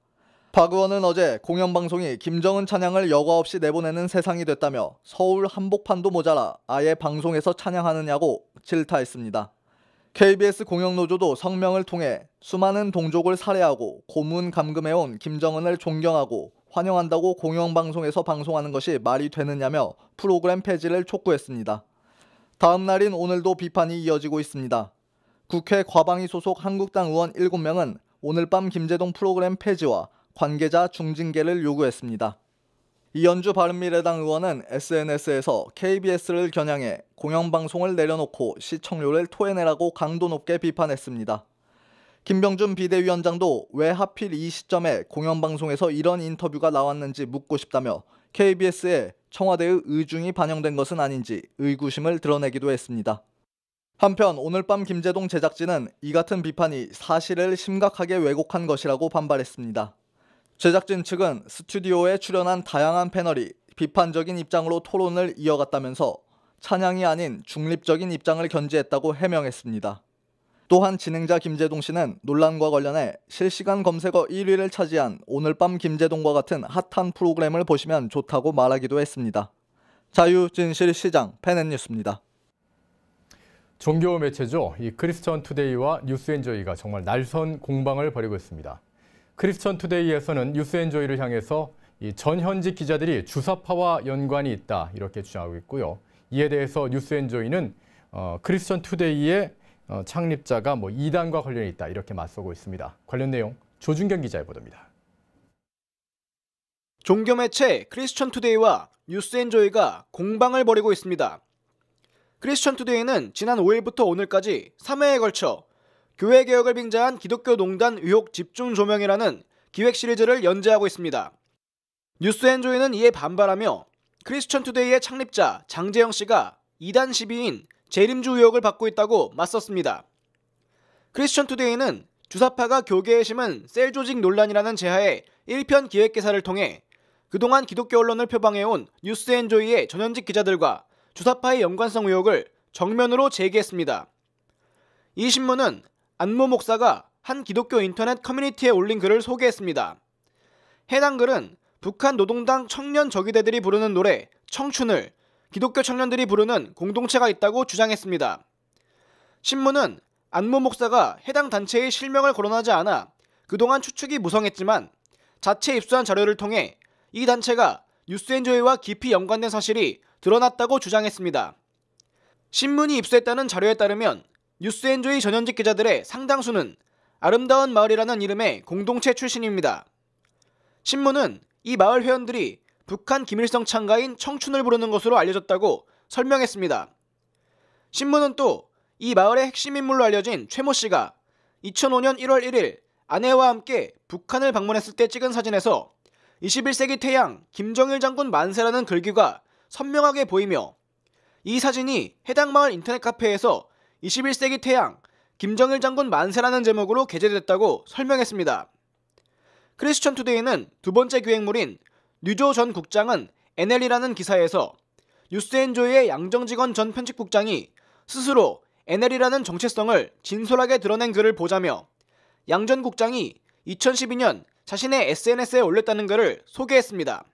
박 의원은 어제 공영방송이 김정은 찬양을 여과 없이 내보내는 세상이 됐다며 서울 한복판도 모자라 아예 방송에서 찬양하느냐고 질타했습니다. KBS 공영노조도 성명을 통해 수많은 동족을 살해하고 고문 감금해온 김정은을 존경하고 환영한다고 공영방송에서 방송하는 것이 말이 되느냐며 프로그램 폐지를 촉구했습니다. 다음 날인 오늘도 비판이 이어지고 있습니다. 국회 과방위 소속 한국당 의원 7명은 오늘 밤 김재동 프로그램 폐지와 관계자 중징계를 요구했습니다. 이현주 바른미래당 의원은 SNS에서 KBS를 겨냥해 공영방송을 내려놓고 시청료를 토해내라고 강도 높게 비판했습니다. 김병준 비대위원장도 왜 하필 이 시점에 공영방송에서 이런 인터뷰가 나왔는지 묻고 싶다며 KBS에 청와대의 의중이 반영된 것은 아닌지 의구심을 드러내기도 했습니다. 한편 오늘 밤 김재동 제작진은 이 같은 비판이 사실을 심각하게 왜곡한 것이라고 반발했습니다. 제작진 측은 스튜디오에 출연한 다양한 패널이 비판적인 입장으로 토론을 이어갔다면서 찬양이 아닌 중립적인 입장을 견지했다고 해명했습니다. 또한 진행자 김재동 씨는 논란과 관련해 실시간 검색어 1위를 차지한 오늘 밤 김재동과 같은 핫한 프로그램을 보시면 좋다고 말하기도 했습니다. 자유, 진실, 시장, 펜앤뉴스입니다. 종교 매체죠. 이 크리스천 투데이와 뉴스앤조이가 정말 날선 공방을 벌이고 있습니다. 크리스천 투데이에서는 뉴스앤조이를 향해서 이 전현직 기자들이 주사파와 연관이 있다 이렇게 주장하고 있고요. 이에 대해서 뉴스앤조이는 크리스천 투데이의 창립자가 이단과 관련이 있다 이렇게 맞서고 있습니다. 관련 내용 조준경 기자의 보도입니다. 종교 매체 크리스천 투데이와 뉴스앤조이가 공방을 벌이고 있습니다. 크리스천 투데이는 지난 5일부터 오늘까지 3회에 걸쳐 교회 개혁을 빙자한 기독교 농단 의혹 집중 조명이라는 기획 시리즈를 연재하고 있습니다. 뉴스앤조이는 이에 반발하며 크리스천 투데이의 창립자 장재영 씨가 이단 시비인 재림주 의혹을 받고 있다고 맞섰습니다. 크리스천 투데이는 주사파가 교계에 심은 셀 조직 논란이라는 제하의 1편 기획 기사를 통해 그동안 기독교 언론을 표방해온 뉴스앤조이의 전현직 기자들과 주사파의 연관성 의혹을 정면으로 제기했습니다. 이 신문은 안모 목사가 한 기독교 인터넷 커뮤니티에 올린 글을 소개했습니다. 해당 글은 북한 노동당 청년 저기대들이 부르는 노래 청춘을 기독교 청년들이 부르는 공동체가 있다고 주장했습니다. 신문은 안모 목사가 해당 단체의 실명을 거론하지 않아 그동안 추측이 무성했지만 자체 입수한 자료를 통해 이 단체가 뉴스앤조이와 깊이 연관된 사실이 드러났다고 주장했습니다. 신문이 입수했다는 자료에 따르면 뉴스앤조이 전현직 기자들의 상당수는 아름다운 마을이라는 이름의 공동체 출신입니다. 신문은 이 마을 회원들이 북한 김일성 창가인 청춘을 부르는 것으로 알려졌다고 설명했습니다. 신문은 또 이 마을의 핵심 인물로 알려진 최모 씨가 2005년 1월 1일 아내와 함께 북한을 방문했을 때 찍은 사진에서 21세기 태양 김정일 장군 만세라는 글귀가 선명하게 보이며 이 사진이 해당 마을 인터넷 카페에서 21세기 태양 김정일 장군 만세라는 제목으로 게재됐다고 설명했습니다. 크리스천 투데이는 두 번째 기획물인 류조 전 국장은 NL이라는 기사에서 뉴스앤조이의 양정직원 전 편집국장이 스스로 NL이라는 정체성을 진솔하게 드러낸 글을 보자며 양 전 국장이 2012년 자신의 SNS에 올렸다는 글을 소개했습니다.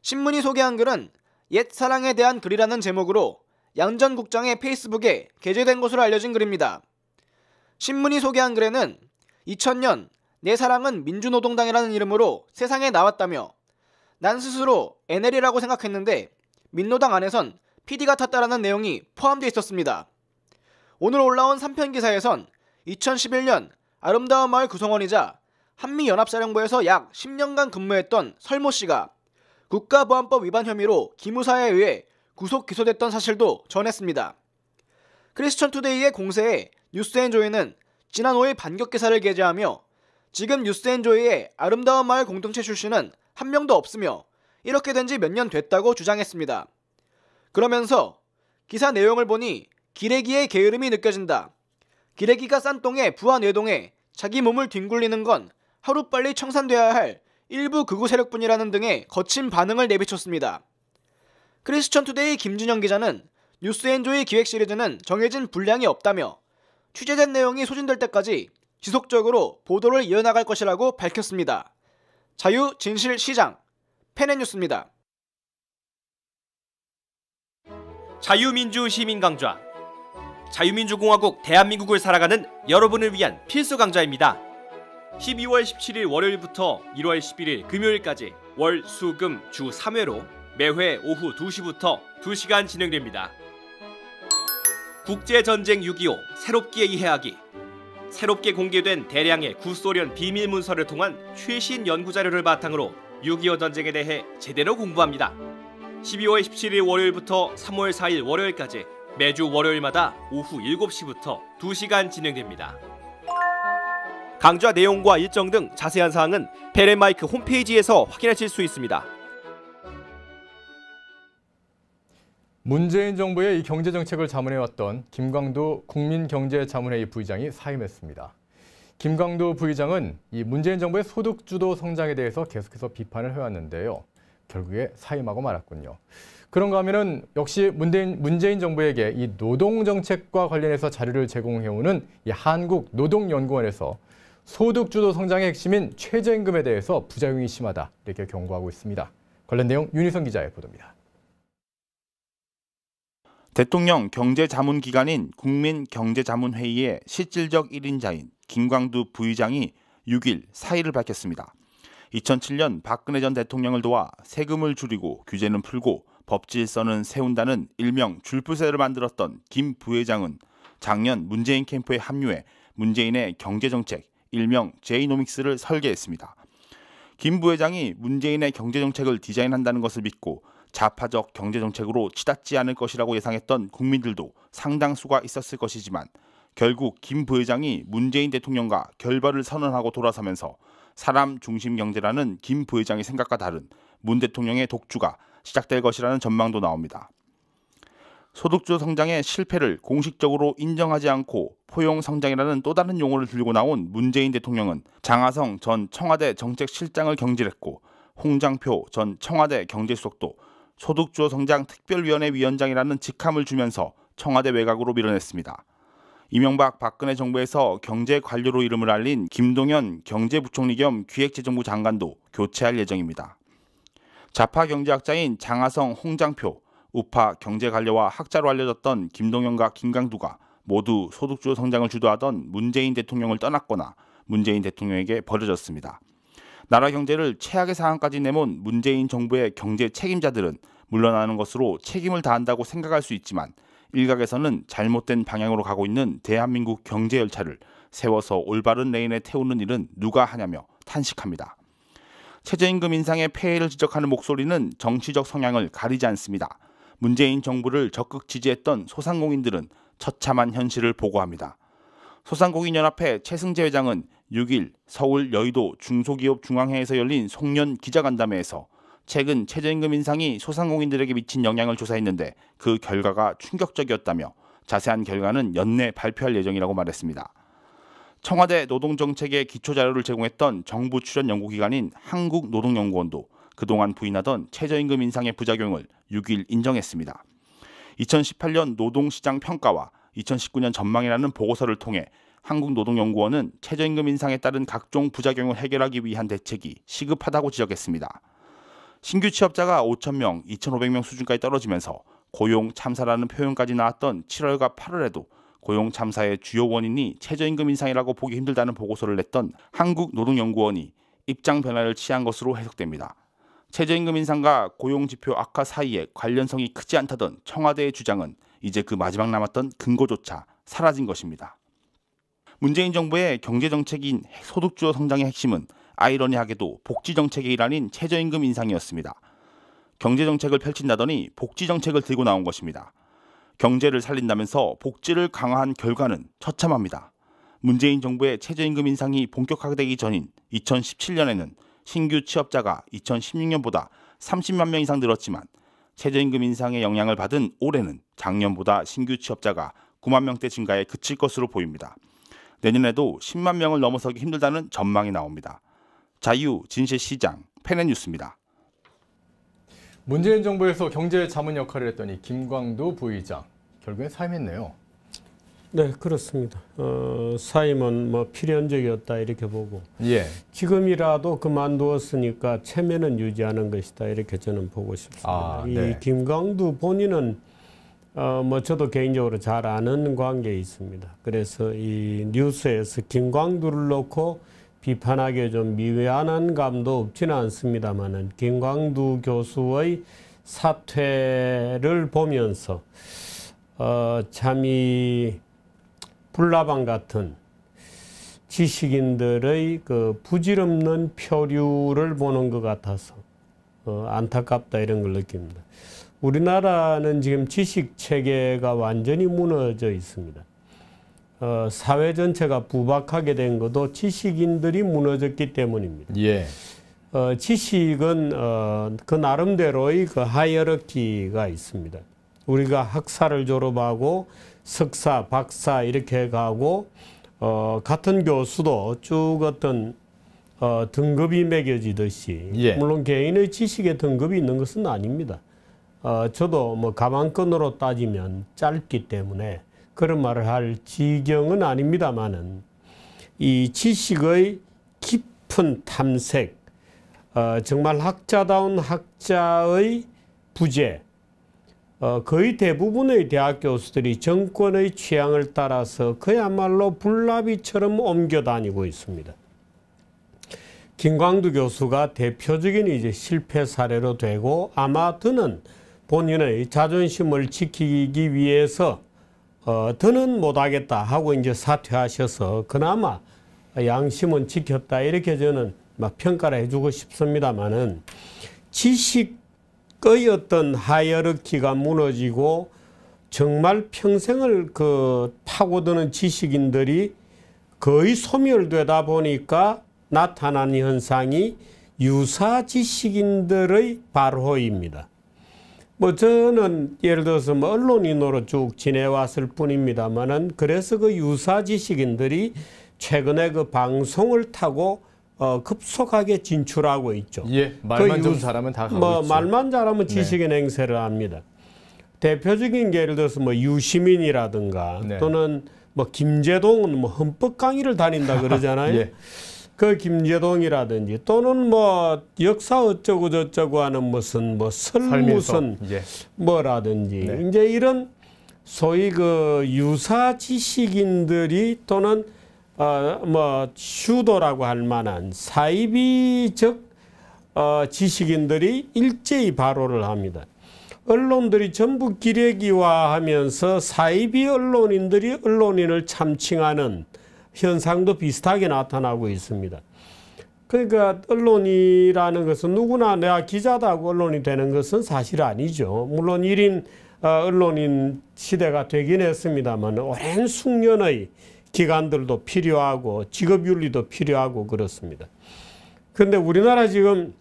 신문이 소개한 글은 옛 사랑에 대한 글이라는 제목으로 양 전 국장의 페이스북에 게재된 것으로 알려진 글입니다. 신문이 소개한 글에는 2000년 내 사랑은 민주노동당이라는 이름으로 세상에 나왔다며 난 스스로 NL이라고 생각했는데 민노당 안에선 PD가 탔다라는 내용이 포함되어 있었습니다. 오늘 올라온 3편 기사에선 2011년 아름다운 마을 구성원이자 한미연합사령부에서 약 10년간 근무했던 설모 씨가 국가보안법 위반 혐의로 기무사에 의해 구속 기소됐던 사실도 전했습니다. 크리스천 투데이의 공세에 뉴스앤조이는 지난 5일 반격 기사를 게재하며 지금 뉴스앤조이의 아름다운 마을 공동체 출신은 한 명도 없으며 이렇게 된 지 몇 년 됐다고 주장했습니다. 그러면서 기사 내용을 보니 기레기의 게으름이 느껴진다. 기레기가 싼 똥에 부하 뇌동에 자기 몸을 뒹굴리는 건 하루빨리 청산돼야 할 일부 극우 세력뿐이라는 등의 거친 반응을 내비쳤습니다. 크리스천 투데이 김준영 기자는 뉴스앤조이 기획 시리즈는 정해진 분량이 없다며 취재된 내용이 소진될 때까지 지속적으로 보도를 이어나갈 것이라고 밝혔습니다. 자유, 진실, 시장, 펜앤뉴스입니다. 자유민주 시민강좌 자유민주공화국 대한민국을 살아가는 여러분을 위한 필수 강좌입니다. 12월 17일 월요일부터 1월 11일 금요일까지 월, 수, 금 주 3회로 매회 오후 2시부터 2시간 진행됩니다. 국제전쟁 6.25 새롭게 이해하기 새롭게 공개된 대량의 구소련 비밀 문서를 통한 최신 연구자료를 바탕으로 6.25 전쟁에 대해 제대로 공부합니다. 12월 17일 월요일부터 3월 4일 월요일까지 매주 월요일마다 오후 7시부터 2시간 진행됩니다. 강좌 내용과 일정 등 자세한 사항은 펜앤마이크 홈페이지에서 확인하실 수 있습니다. 문재인 정부의 이 경제정책을 자문해왔던 김광두 국민경제자문회의 부의장이 사임했습니다. 김광두 부의장은 이 문재인 정부의 소득주도 성장에 대해서 계속해서 비판을 해왔는데요. 결국에 사임하고 말았군요. 그런가 하면은 역시 문재인 정부에게 이 노동정책과 관련해서 자료를 제공해오는 이 한국노동연구원에서 소득주도 성장의 핵심인 최저임금에 대해서 부작용이 심하다 이렇게 경고하고 있습니다. 관련 내용 윤희성 기자의 보도입니다. 대통령 경제자문기관인 국민경제자문회의의 실질적 1인자인 김광두 부의장이 6일 사의를 밝혔습니다. 2007년 박근혜 전 대통령을 도와 세금을 줄이고 규제는 풀고 법질서는 세운다는 일명 줄부세를 만들었던 김 부회장은 작년 문재인 캠프에 합류해 문재인의 경제정책, 일명 제이노믹스를 설계했습니다. 김 부회장이 문재인의 경제정책을 디자인한다는 것을 믿고 좌파적 경제정책으로 치닫지 않을 것이라고 예상했던 국민들도 상당수가 있었을 것이지만 결국 김 부회장이 문재인 대통령과 결별을 선언하고 돌아서면서 사람 중심 경제라는 김 부회장의 생각과 다른 문 대통령의 독주가 시작될 것이라는 전망도 나옵니다. 소득주 성장의 실패를 공식적으로 인정하지 않고 포용 성장이라는 또 다른 용어를 들고 나온 문재인 대통령은 장하성 전 청와대 정책실장을 경질했고 홍장표 전 청와대 경제수석도 소득주도 성장 특별위원회 위원장이라는 직함을 주면서 청와대 외곽으로 밀어냈습니다. 이명박 박근혜 정부에서 경제관료로 이름을 알린 김동연 경제부총리 겸 기획재정부 장관도 교체할 예정입니다. 좌파 경제학자인 장하성, 홍장표, 우파 경제관료와 학자로 알려졌던 김동연과 김강두가 모두 소득주도 성장을 주도하던 문재인 대통령을 떠났거나 문재인 대통령에게 버려졌습니다. 나라 경제를 최악의 상황까지 내몬 문재인 정부의 경제 책임자들은 물러나는 것으로 책임을 다한다고 생각할 수 있지만 일각에서는 잘못된 방향으로 가고 있는 대한민국 경제 열차를 세워서 올바른 레인에 태우는 일은 누가 하냐며 탄식합니다. 최저임금 인상의 폐해를 지적하는 목소리는 정치적 성향을 가리지 않습니다. 문재인 정부를 적극 지지했던 소상공인들은 처참한 현실을 보고합니다. 소상공인연합회 최승재 회장은 6일 서울 여의도 중소기업 중앙회에서 열린 송년 기자간담회에서 최근 최저임금 인상이 소상공인들에게 미친 영향을 조사했는데 그 결과가 충격적이었다며 자세한 결과는 연내 발표할 예정이라고 말했습니다. 청와대 노동정책의 기초자료를 제공했던 정부 출연 연구기관인 한국노동연구원도 그동안 부인하던 최저임금 인상의 부작용을 6일 인정했습니다. 2018년 노동시장 평가와 2019년 전망이라는 보고서를 통해 한국노동연구원은 최저임금 인상에 따른 각종 부작용을 해결하기 위한 대책이 시급하다고 지적했습니다. 신규 취업자가 5,000명, 2,500명 수준까지 떨어지면서 고용 참사라는 표현까지 나왔던 7월과 8월에도 고용 참사의 주요 원인이 최저임금 인상이라고 보기 힘들다는 보고서를 냈던 한국노동연구원이 입장 변화를 취한 것으로 해석됩니다. 최저임금 인상과 고용지표 악화 사이에 관련성이 크지 않다던 청와대의 주장은 이제 그 마지막 남았던 근거조차 사라진 것입니다. 문재인 정부의 경제정책인 소득주도 성장의 핵심은 아이러니하게도 복지정책의 일환인 최저임금 인상이었습니다. 경제정책을 펼친다더니 복지정책을 들고 나온 것입니다. 경제를 살린다면서 복지를 강화한 결과는 처참합니다. 문재인 정부의 최저임금 인상이 본격화되기 전인 2017년에는 신규 취업자가 2016년보다 30만 명 이상 늘었지만 최저임금 인상의 영향을 받은 올해는 작년보다 신규 취업자가 9만 명대 증가에 그칠 것으로 보입니다. 내년에도 10만 명을 넘어서기 힘들다는 전망이 나옵니다. 자유, 진실 시장, 펜앤뉴스입니다. 문재인 정부에서 경제 자문 역할을 했더니 김광두 부의장 결국엔 사임했네요. 네, 그렇습니다. 사임은 뭐 필연적이었다 이렇게 보고 예. 지금이라도 그만두었으니까 체면은 유지하는 것이다 이렇게 저는 보고 싶습니다. 네. 이 김광두 본인은 뭐 저도 개인적으로 잘 아는 관계에 있습니다. 그래서 이 뉴스에서 김광두를 놓고 비판하기에 좀 미안한 감도 없지는 않습니다만은 김광두 교수의 사퇴를 보면서 참 이 불나방 같은 지식인들의 그 부질없는 표류를 보는 것 같아서 안타깝다 이런 걸 느낍니다. 우리나라는 지금 지식 체계가 완전히 무너져 있습니다. 사회 전체가 부박하게 된 것도 지식인들이 무너졌기 때문입니다. 예. 지식은 그 나름대로의 그 하이어러키가 있습니다. 우리가 학사를 졸업하고 석사, 박사 이렇게 가고 같은 교수도 쭉 어떤 등급이 매겨지듯이 예. 물론 개인의 지식의 등급이 있는 것은 아닙니다. 저도 뭐 가방끈으로 따지면 짧기 때문에 그런 말을 할 지경은 아닙니다만은 이 지식의 깊은 탐색, 정말 학자다운 학자의 부재, 거의 대부분의 대학 교수들이 정권의 취향을 따라서 그야말로 불나비처럼 옮겨 다니고 있습니다. 김광두 교수가 대표적인 이제 실패 사례로 되고 아마 더는 본인의 자존심을 지키기 위해서 더는 못하겠다 하고 이제 사퇴하셔서 그나마 양심은 지켰다 이렇게 저는 막 평가를 해주고 싶습니다만은 지식 의 어떤 하이어르키가 무너지고 정말 평생을 파고드는 지식인들이 거의 소멸되다 보니까 나타난 현상이 유사 지식인들의 발호입니다. 뭐 저는 예를 들어서 뭐 언론인으로 쭉 지내왔을 뿐입니다만은 그래서 그 유사 지식인들이 최근에 그 방송을 타고 급속하게 진출하고 있죠. 예, 말만 좀 잘하면 다 가고 있죠. 말만 잘하면 지식인 행세를 합니다. 대표적인 게 예를 들어서 뭐 유시민이라든가 또는 뭐 김재동은 뭐 헌법 강의를 다닌다 그러잖아요. 예. 그 김재동이라든지 또는 뭐 역사 어쩌고 저쩌고 하는 무슨 뭐 설무슨 뭐라든지 이제 이런 소위 그 유사 지식인들이 또는 뭐 슈도라고 할 만한 사이비적 지식인들이 일제히 발호를 합니다. 언론들이 전부 기레기화하면서 사이비 언론인들이 언론인을 참칭하는 현상도 비슷하게 나타나고 있습니다. 그러니까 언론이라는 것은 누구나 내가 기자다고 언론이 되는 것은 사실 아니죠. 물론 1인 언론인 시대가 되긴 했습니다만 오랜 숙련의 기관들도 필요하고 직업윤리도 필요하고 그렇습니다. 그런데 우리나라 지금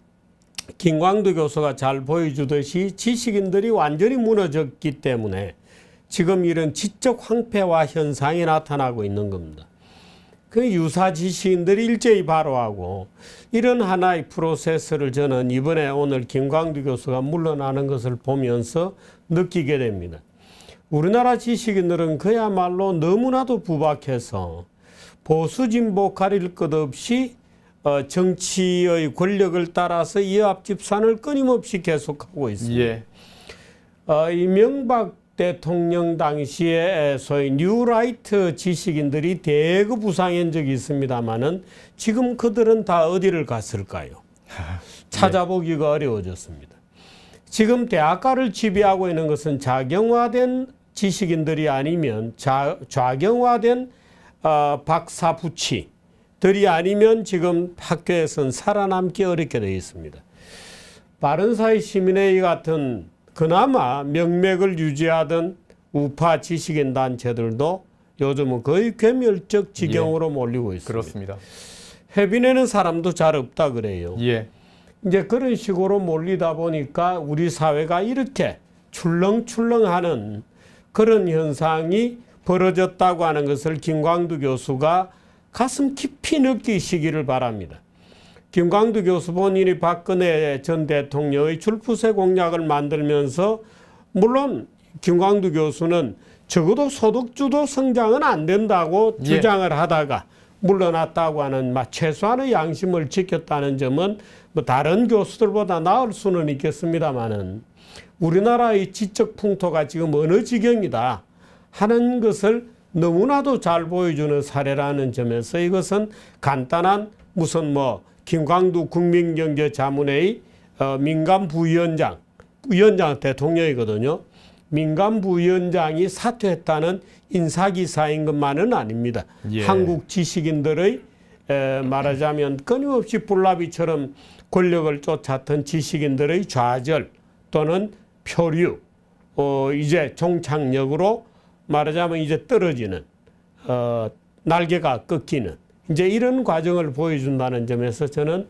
김광두 교수가 잘 보여주듯이 지식인들이 완전히 무너졌기 때문에 지금 이런 지적 황폐화 현상이 나타나고 있는 겁니다. 그 유사 지식인들이 일제히 발호하고 이런 하나의 프로세스를 저는 이번에 오늘 김광두 교수가 물러나는 것을 보면서 느끼게 됩니다. 우리나라 지식인들은 그야말로 너무나도 부박해서 보수 진보 가릴 것 없이 정치의 권력을 따라서 이합집산을 끊임없이 계속하고 있습니다. 이명박 대통령 당시에 소위 뉴라이트 지식인들이 대거 부상한 적이 있습니다만은 지금 그들은 다 어디를 갔을까요? 찾아보기가 어려워졌습니다. 지금 대학가를 지배하고 있는 것은 자경화된 지식인들이 아니면 좌경화된 박사 부치들이 아니면 지금 학교에서는 살아남기 어렵게 되어 있습니다. 바른사회 시민회의 같은 그나마 명맥을 유지하던 우파 지식인 단체들도 요즘은 거의 괴멸적 지경으로 몰리고 있습니다. 그렇습니다. 해비내는 사람도 잘 없다 그래요. 이제 그런 식으로 몰리다 보니까 우리 사회가 이렇게 출렁출렁하는 그런 현상이 벌어졌다고 하는 것을 김광두 교수가 가슴 깊이 느끼시기를 바랍니다. 김광두 교수 본인이 박근혜 전 대통령의 줄푸세 공약을 만들면서 물론 김광두 교수는 적어도 소득주도 성장은 안 된다고 주장을 하다가 물러났다고 하는 최소한의 양심을 지켰다는 점은 뭐 다른 교수들보다 나을 수는 있겠습니다만은 우리나라의 지적 풍토가 지금 어느 지경이다 하는 것을 너무나도 잘 보여주는 사례라는 점에서 이것은 간단한 무슨 뭐 김광두 국민경제자문회의 민간부위원장, 위원장 대통령이거든요. 민간부위원장이 사퇴했다는 인사기사인 것만은 아닙니다. 한국 지식인들의 말하자면 끊임없이 불나비처럼 권력을 쫓았던 지식인들의 좌절 또는 표류, 이제 종착역으로 말하자면 이제 떨어지는 날개가 꺾이는 이제 이런 과정을 보여준다는 점에서 저는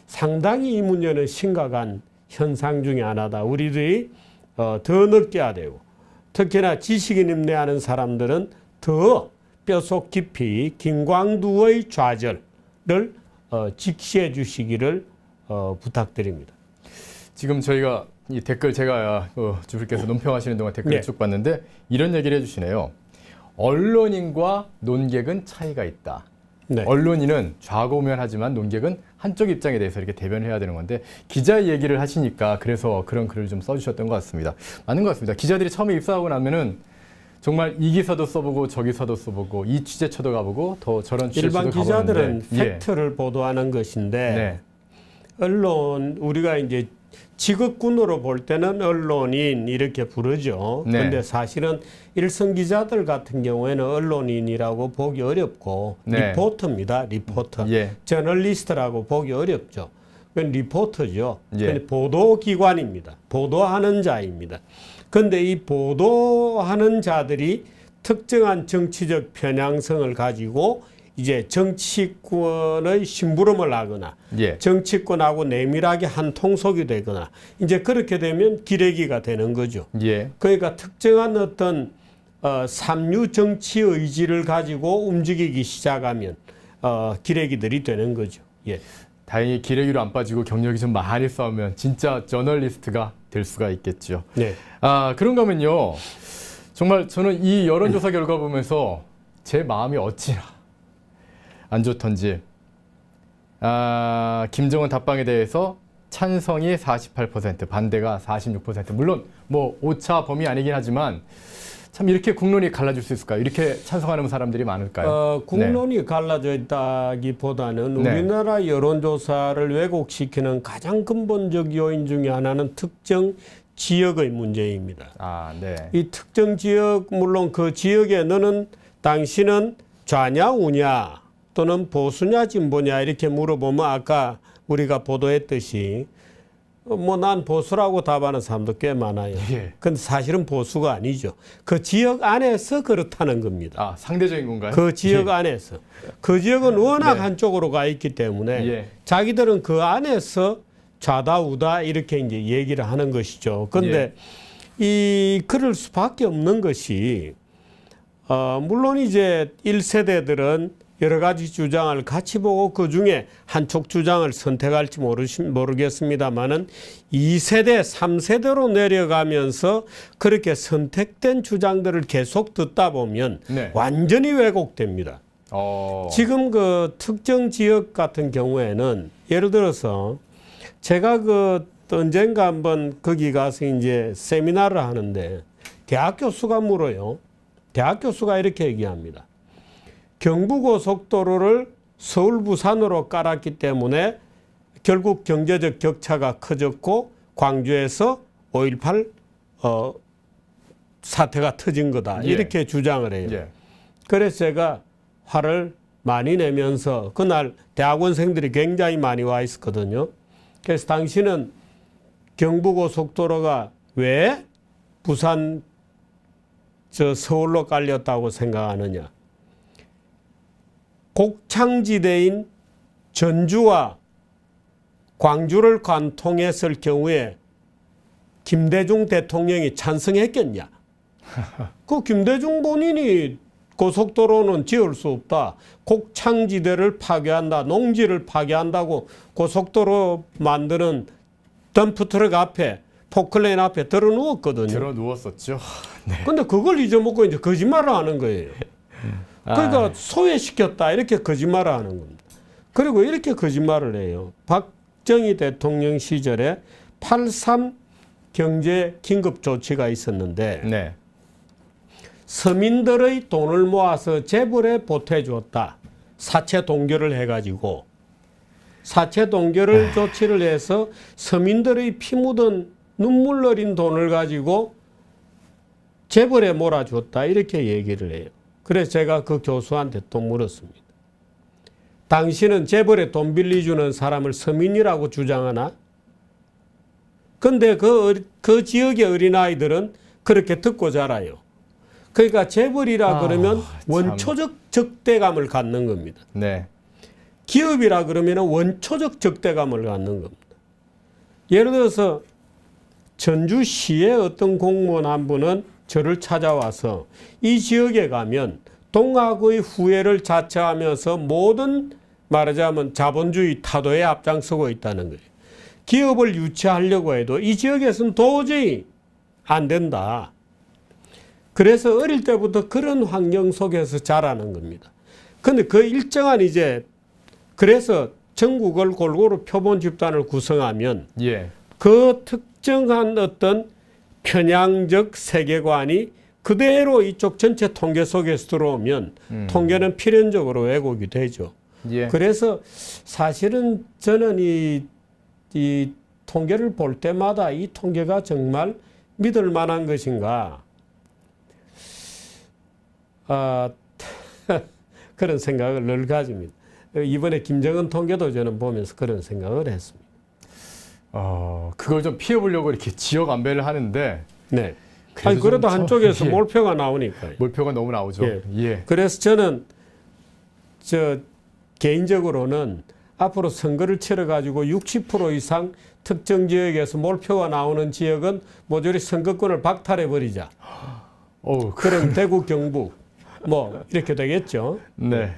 상당히 이 문제는 심각한 현상 중에 하나다. 우리들이 더 느껴야 되고 특히나 지식인 임대하는 사람들은 더 뼛속 깊이 김광두의 좌절을 직시해 주시기를 부탁드립니다. 지금 저희가 이 댓글 제가 주부께서 논평하시는 동안 댓글을 쭉 봤는데 이런 얘기를 해주시네요. 언론인과 논객은 차이가 있다. 언론인은 좌고우면하지만 논객은 한쪽 입장에 대해서 이렇게 대변을 해야 되는 건데 기자의 얘기를 하시니까 그래서 그런 글을 좀 써주셨던 것 같습니다. 맞는 것 같습니다. 기자들이 처음에 입사하고 나면은 정말 이 기사도 써보고 저 기사도 써보고 이 취재처도 가보고 더 저런 취재처도 가보는데 일반 기자들은 팩트를 보도하는 것인데 언론 우리가 이제 직업군으로 볼 때는 언론인 이렇게 부르죠. 그런데 사실은 일선 기자들 같은 경우에는 언론인이라고 보기 어렵고 리포터입니다. 리포터. 저널리스트라고 보기 어렵죠. 그건 리포터죠. 예. 보도기관입니다. 보도하는 자입니다. 그런데 이 보도하는 자들이 특정한 정치적 편향성을 가지고 이제 정치권의 심부름을 하거나 예. 정치권하고 내밀하게 한 통속이 되거나 이제 그렇게 되면 기레기가 되는 거죠. 예. 그러니까 특정한 어떤 삼류 정치 의지를 가지고 움직이기 시작하면 기레기들이 되는 거죠. 예. 다행히 기레기로 안 빠지고 경력이 좀 많이 쌓으면 진짜 저널리스트가 될 수가 있겠죠. 네. 그런가 하면요. 정말 저는 이 여론조사 결과 보면서 제 마음이 어찌나 안 좋던지 김정은 답방에 대해서 찬성이 48%, 반대가 46%. 물론 뭐 오차 범위 아니긴 하지만 참 이렇게 국론이 갈라질 수 있을까요? 이렇게 찬성하는 사람들이 많을까요? 국론이 네. 갈라져 있다기보다는 네. 우리나라 여론조사를 왜곡시키는 가장 근본적 요인 중에 하나는 특정 지역의 문제입니다. 네. 이 특정 지역, 물론 그 지역에 너는 당신은 좌냐 우냐 또는 보수냐 진보냐 이렇게 물어보면 아까 우리가 보도했듯이 뭐 난 보수라고 답하는 사람도 꽤 많아요. 예. 근데 사실은 보수가 아니죠. 그 지역 안에서 그렇다는 겁니다. 상대적인 건가요? 그 지역 예. 안에서. 그 지역은 워낙 네. 한쪽으로 가 있기 때문에 예. 자기들은 그 안에서 좌다 우다 이렇게 이제 얘기를 하는 것이죠. 근데 그럴 수밖에 없는 것이 물론 이제 1세대들은 여러 가지 주장을 같이 보고 그 중에 한쪽 주장을 선택할지 모르겠습니다만은 2세대, 3세대로 내려가면서 그렇게 선택된 주장들을 계속 듣다 보면 네. 완전히 왜곡됩니다. 지금 그 특정 지역 같은 경우에는 예를 들어서 제가 그 언젠가 한번 거기 가서 이제 세미나를 하는데 대학 교수가 물어요. 대학 교수가 이렇게 얘기합니다. 경부고속도로를 서울 부산으로 깔았기 때문에 결국 경제적 격차가 커졌고 광주에서 5.18 사태가 터진 거다. 이렇게 주장을 해요. 그래서 제가 화를 많이 내면서 그날 대학원생들이 굉장히 많이 와 있었거든요. 그래서 당신은 경부고속도로가 왜 부산 서울로 깔렸다고 생각하느냐. 곡창지대인 전주와 광주를 관통했을 경우에 김대중 대통령이 찬성했겠냐. 그 김대중 본인이 고속도로는 지을 수 없다. 곡창지대를 파괴한다. 농지를 파괴한다고 고속도로 만드는 덤프트럭 앞에 포클레인 앞에 들어누웠거든요. 들어누웠었죠. 네. 근데 그걸 잊어먹고 이제 거짓말을 하는 거예요. 그러니까 소외시켰다 이렇게 거짓말을 하는 겁니다. 그리고 이렇게 거짓말을 해요. 박정희 대통령 시절에 8.3 경제 긴급 조치가 있었는데 서민들의 돈을 모아서 재벌에 보태줬다. 사채 동결을 해가지고 사채 동결을 조치를 해서 서민들의 피 묻은 눈물 어린 돈을 가지고 재벌에 몰아줬다. 이렇게 얘기를 해요. 그래서 제가 그 교수한테 또 물었습니다. 당신은 재벌에 돈 빌려주는 사람을 서민이라고 주장하나? 근데 그 지역의 어린아이들은 그렇게 듣고 자라요. 그러니까 재벌이라 그러면 원초적 적대감을 갖는 겁니다. 네. 기업이라 그러면 원초적 적대감을 갖는 겁니다. 예를 들어서 전주시의 어떤 공무원 한 분은 저를 찾아와서 이 지역에 가면 동학의 후예를 자처하면서 모든 말하자면 자본주의 타도에 앞장서고 있다는 거예요. 기업을 유치하려고 해도 이 지역에서는 도저히 안 된다. 그래서 어릴 때부터 그런 환경 속에서 자라는 겁니다. 근데 그 일정한 이제 그래서 전국을 골고루 표본 집단을 구성하면 그 특정한 어떤 편향적 세계관이 그대로 이쪽 전체 통계 속에서 들어오면 통계는 필연적으로 왜곡이 되죠. 그래서 사실은 저는 이 통계를 볼 때마다 이 통계가 정말 믿을 만한 것인가 그런 생각을 늘 가집니다. 이번에 김정은 통계도 저는 보면서 그런 생각을 했습니다. 그걸 좀 피해보려고 이렇게 지역 안배를 하는데. 네. 아니 그래도 한쪽에서 예. 몰표가 나오니까요. 몰표가 너무 나오죠. 예. 예. 그래서 저는 개인적으로는 앞으로 선거를 치러 가지고 60% 이상 특정 지역에서 몰표가 나오는 지역은 모조리 선거권을 박탈해 버리자. 그럼 대구, 경북 뭐 이렇게 되겠죠. 네.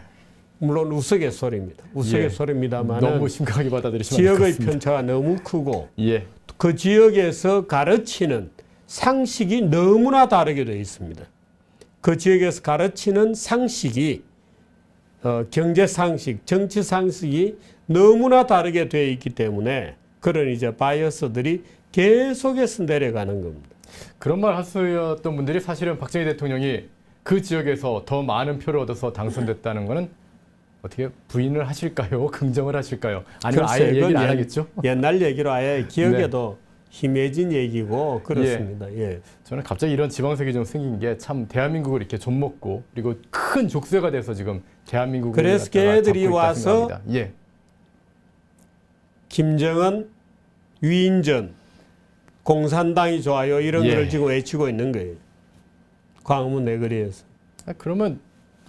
물론 우스갯소리입니다. 우스갯소리입니다만 너무 심각하게 받아들이시면 지역의 편차가 너무 크고 예. 그 지역에서 가르치는 상식이 너무나 다르게 되어 있습니다. 그 지역에서 가르치는 상식이 경제 상식, 정치 상식이 너무나 다르게 되어 있기 때문에 그런 이제 바이어스들이 계속해서 내려가는 겁니다. 그런 말 하셨던 분들이 사실은 박정희 대통령이 그 지역에서 더 많은 표를 얻어서 당선됐다는 거는 어떻게 부인을 하실까요? 긍정을 하실까요? 아니면 아예 얘기를 안 하겠죠? 옛날 얘기로 아예 기억에도 희미해진 얘기고 그렇습니다. 예. 저는 갑자기 이런 지방색이 좀 생긴 게 참 대한민국을 이렇게 좀먹고 그리고 큰 족쇄가 돼서 지금 대한민국을 그래서 걔들이 와서 예. 김정은, 위인전, 공산당이 좋아요 이런 거를 지금 외치고 있는 거예요. 광화문 내거리에서. 그러면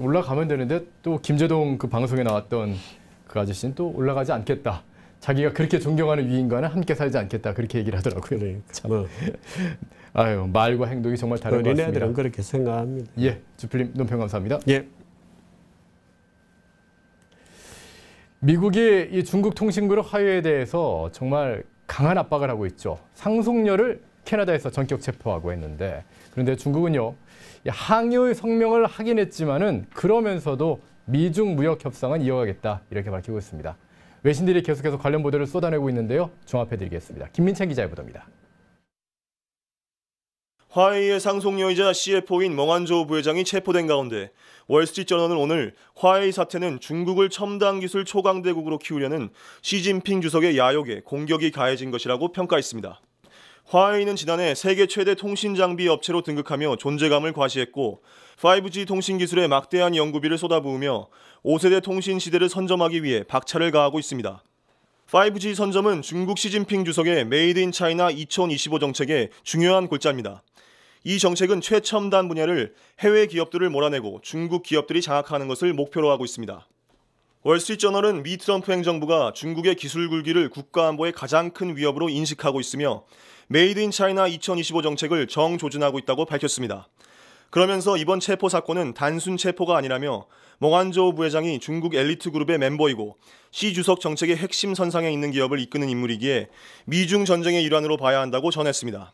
올라가면 되는데 또 김재동 그 방송에 나왔던 그 아저씨는 또 올라가지 않겠다. 자기가 그렇게 존경하는 위인과는 함께 살지 않겠다. 그렇게 얘기를 하더라고요. 그러니까. 참. 아유, 말과 행동이 정말 다른 것 같습니다. 어린애들은 그렇게 생각합니다. 예, 주필님 논평 감사합니다. 예. 미국이 이 중국 통신그룹 화웨이에 대해서 정말 강한 압박을 하고 있죠. 상속녀를 캐나다에서 전격 체포하고 했는데 그런데 중국은요. 항의의 성명을 하긴 했지만은 그러면서도 미중 무역 협상은 이어가겠다 이렇게 밝히고 있습니다. 외신들이 계속해서 관련 보도를 쏟아내고 있는데요. 종합해드리겠습니다. 김민찬 기자의 보도입니다. 화웨이의 상속녀이자 CFO인 멍한조 부회장이 체포된 가운데 월스트리트저널은 오늘 화웨이 사태는 중국을 첨단 기술 초강대국으로 키우려는 시진핑 주석의 야욕에 공격이 가해진 것이라고 평가했습니다. 화웨이는 지난해 세계 최대 통신 장비 업체로 등극하며 존재감을 과시했고 5G 통신 기술에 막대한 연구비를 쏟아부으며 5세대 통신 시대를 선점하기 위해 박차를 가하고 있습니다. 5G 선점은 중국 시진핑 주석의 메이드 인 차이나 2025 정책의 중요한 골자입니다. 이 정책은 최첨단 분야를 해외 기업들을 몰아내고 중국 기업들이 장악하는 것을 목표로 하고 있습니다. 월스트리트저널은 미 트럼프 행정부가 중국의 기술 굴기를 국가안보의 가장 큰 위협으로 인식하고 있으며 메이드 인 차이나 2025 정책을 정조준하고 있다고 밝혔습니다. 그러면서 이번 체포 사건은 단순 체포가 아니라며 멍한조 부회장이 중국 엘리트 그룹의 멤버이고 시 주석 정책의 핵심 선상에 있는 기업을 이끄는 인물이기에 미중 전쟁의 일환으로 봐야 한다고 전했습니다.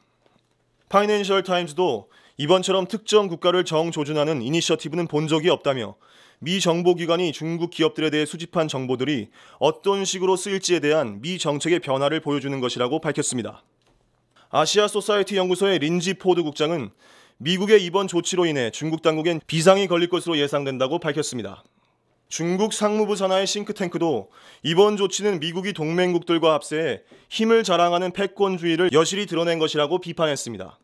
파이낸셜 타임스도 이번처럼 특정 국가를 정조준하는 이니셔티브는 본 적이 없다며 미 정보기관이 중국 기업들에 대해 수집한 정보들이 어떤 식으로 쓰일지에 대한 미 정책의 변화를 보여주는 것이라고 밝혔습니다. 아시아 소사이티 연구소의 린지 포드 국장은 미국의 이번 조치로 인해 중국 당국엔 비상이 걸릴 것으로 예상된다고 밝혔습니다. 중국 상무부 산하의 싱크탱크도 이번 조치는 미국이 동맹국들과 합세해 힘을 자랑하는 패권주의를 여실히 드러낸 것이라고 비판했습니다.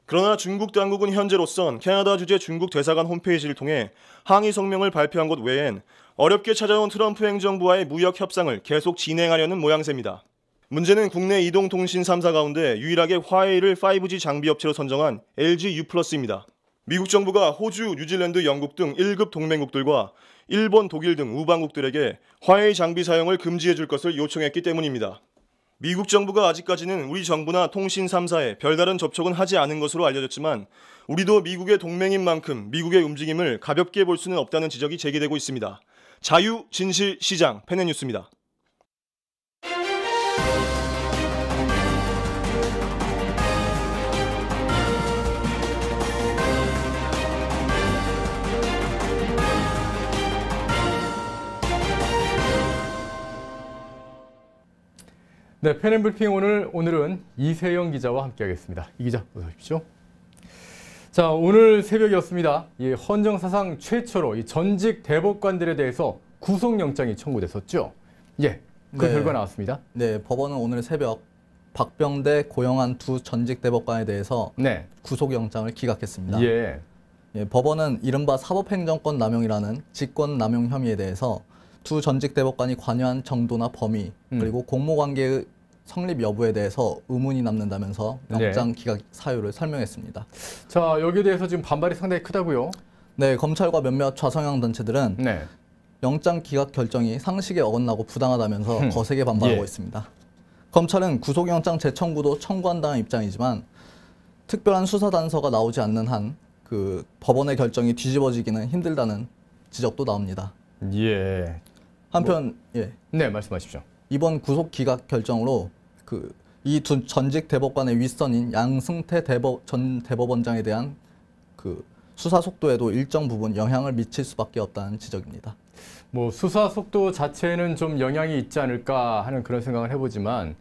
그러나 중국 당국은 현재로선 캐나다 주재 중국 대사관 홈페이지를 통해 항의 성명을 발표한 것 외엔 어렵게 찾아온 트럼프 행정부와의 무역 협상을 계속 진행하려는 모양새입니다. 문제는 국내 이동통신 3사 가운데 유일하게 화웨이를 5G 장비 업체로 선정한 LG U+입니다. 미국 정부가 호주, 뉴질랜드, 영국 등 1급 동맹국들과 일본, 독일 등 우방국들에게 화웨이 장비 사용을 금지해 줄 것을 요청했기 때문입니다. 미국 정부가 아직까지는 우리 정부나 통신 3사에 별다른 접촉은 하지 않은 것으로 알려졌지만 우리도 미국의 동맹인 만큼 미국의 움직임을 가볍게 볼 수는 없다는 지적이 제기되고 있습니다. 자유, 진실, 시장, 펜앤뉴스입니다. 네, 펜앤블핑 오늘은 이세영 기자와 함께하겠습니다. 이 기자, 어서 오십시오. 자, 오늘 새벽이었습니다. 이 헌정 사상 최초로 이 전직 대법관들에 대해서 구속영장이 청구됐었죠. 예, 그 결과 나왔습니다. 네, 법원은 오늘 새벽 박병대, 고영한 두 전직 대법관에 대해서 구속영장을 기각했습니다. 예, 법원은 이른바 사법행정권 남용이라는 직권 남용 혐의에 대해서 두 전직 대법관이 관여한 정도나 범위 그리고 공모관계의 성립 여부에 대해서 의문이 남는다면서 영장 기각 사유를 설명했습니다. 자, 여기에 대해서 지금 반발이 상당히 크다고요? 네, 검찰과 몇몇 좌성향 단체들은 영장 기각 결정이 상식에 어긋나고 부당하다면서 거세게 반발하고 있습니다. 검찰은 구속영장 재청구도 청구한다는 입장이지만 특별한 수사 단서가 나오지 않는 한 그 법원의 결정이 뒤집어지기는 힘들다는 지적도 나옵니다. 예. 한편 네, 말씀하십시오. 이번 구속 기각 결정으로 이 두 전직 대법관의 윗선인 양승태 전 대법원장에 대한 그 수사 속도에도 일정 부분 영향을 미칠 수밖에 없다는 지적입니다. 뭐 수사 속도 자체는 좀 영향이 있지 않을까 하는 그런 생각을 해보지만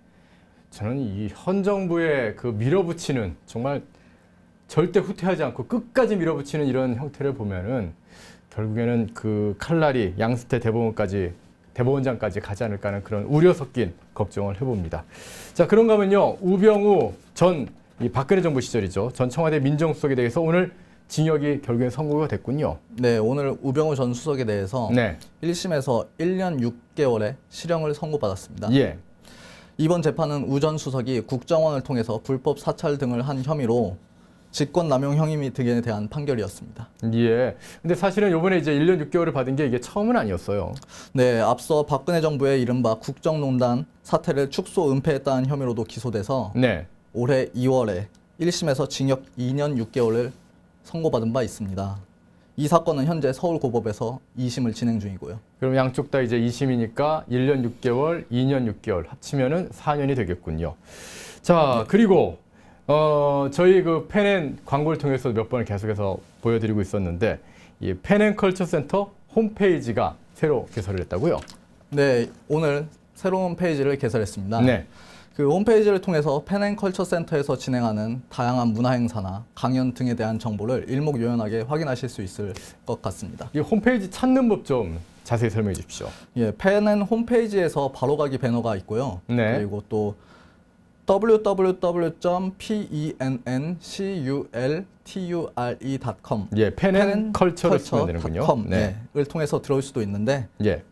저는 이 현 정부의 그 밀어붙이는 정말 절대 후퇴하지 않고 끝까지 밀어붙이는 이런 형태를 보면은 결국에는 그 칼날이 양승태 대법원장까지 가지 않을까 하는 그런 우려 섞인 걱정을 해봅니다. 자, 그런가 하면요, 우병우 전 이 박근혜 정부 시절이죠. 전 청와대 민정수석에 대해서 오늘 징역이 결국엔 선고가 됐군요. 네, 오늘 우병우 전 수석에 대해서 1심에서 1년 6개월의 실형을 선고받았습니다. 이번 재판은 우 전 수석이 국정원을 통해서 불법 사찰 등을 한 혐의로 직권남용 혐의 등에 대한 판결이었습니다. 예. 근데 사실은 이번에 이제 1년 6개월을 받은 게 이게 처음은 아니었어요. 네, 앞서 박근혜 정부의 이른바 국정농단 사태를 축소 은폐했다는 혐의로도 기소돼서 올해 2월에 1심에서 징역 2년 6개월을 선고받은 바 있습니다. 이 사건은 현재 서울고법에서 2심을 진행 중이고요. 그럼 양쪽 다 이제 2심이니까 1년 6개월, 2년 6개월 합치면은 4년이 되겠군요. 자, 그리고 저희 그 펜앤 광고를 통해서 몇 번을 계속해서 보여드리고 있었는데 이 펜앤컬처센터 홈페이지가 새로 개설을 했다고요? 네, 오늘 새로운 페이지를 개설했습니다. 그 홈페이지를 통해서 펜앤컬처센터에서 진행하는 다양한 문화 행사나 강연 등에 대한 정보를 일목요연하게 확인하실 수 있을 것 같습니다. 이 홈페이지 찾는 법 좀 자세히 설명해 주십시오. 예, 펜앤 홈페이지에서 바로가기 배너가 있고요. 그리고 또 www.pennculture.com 펜앤컬처를 쓰면 되는군요. 을 통해서 들어올 수도 있는데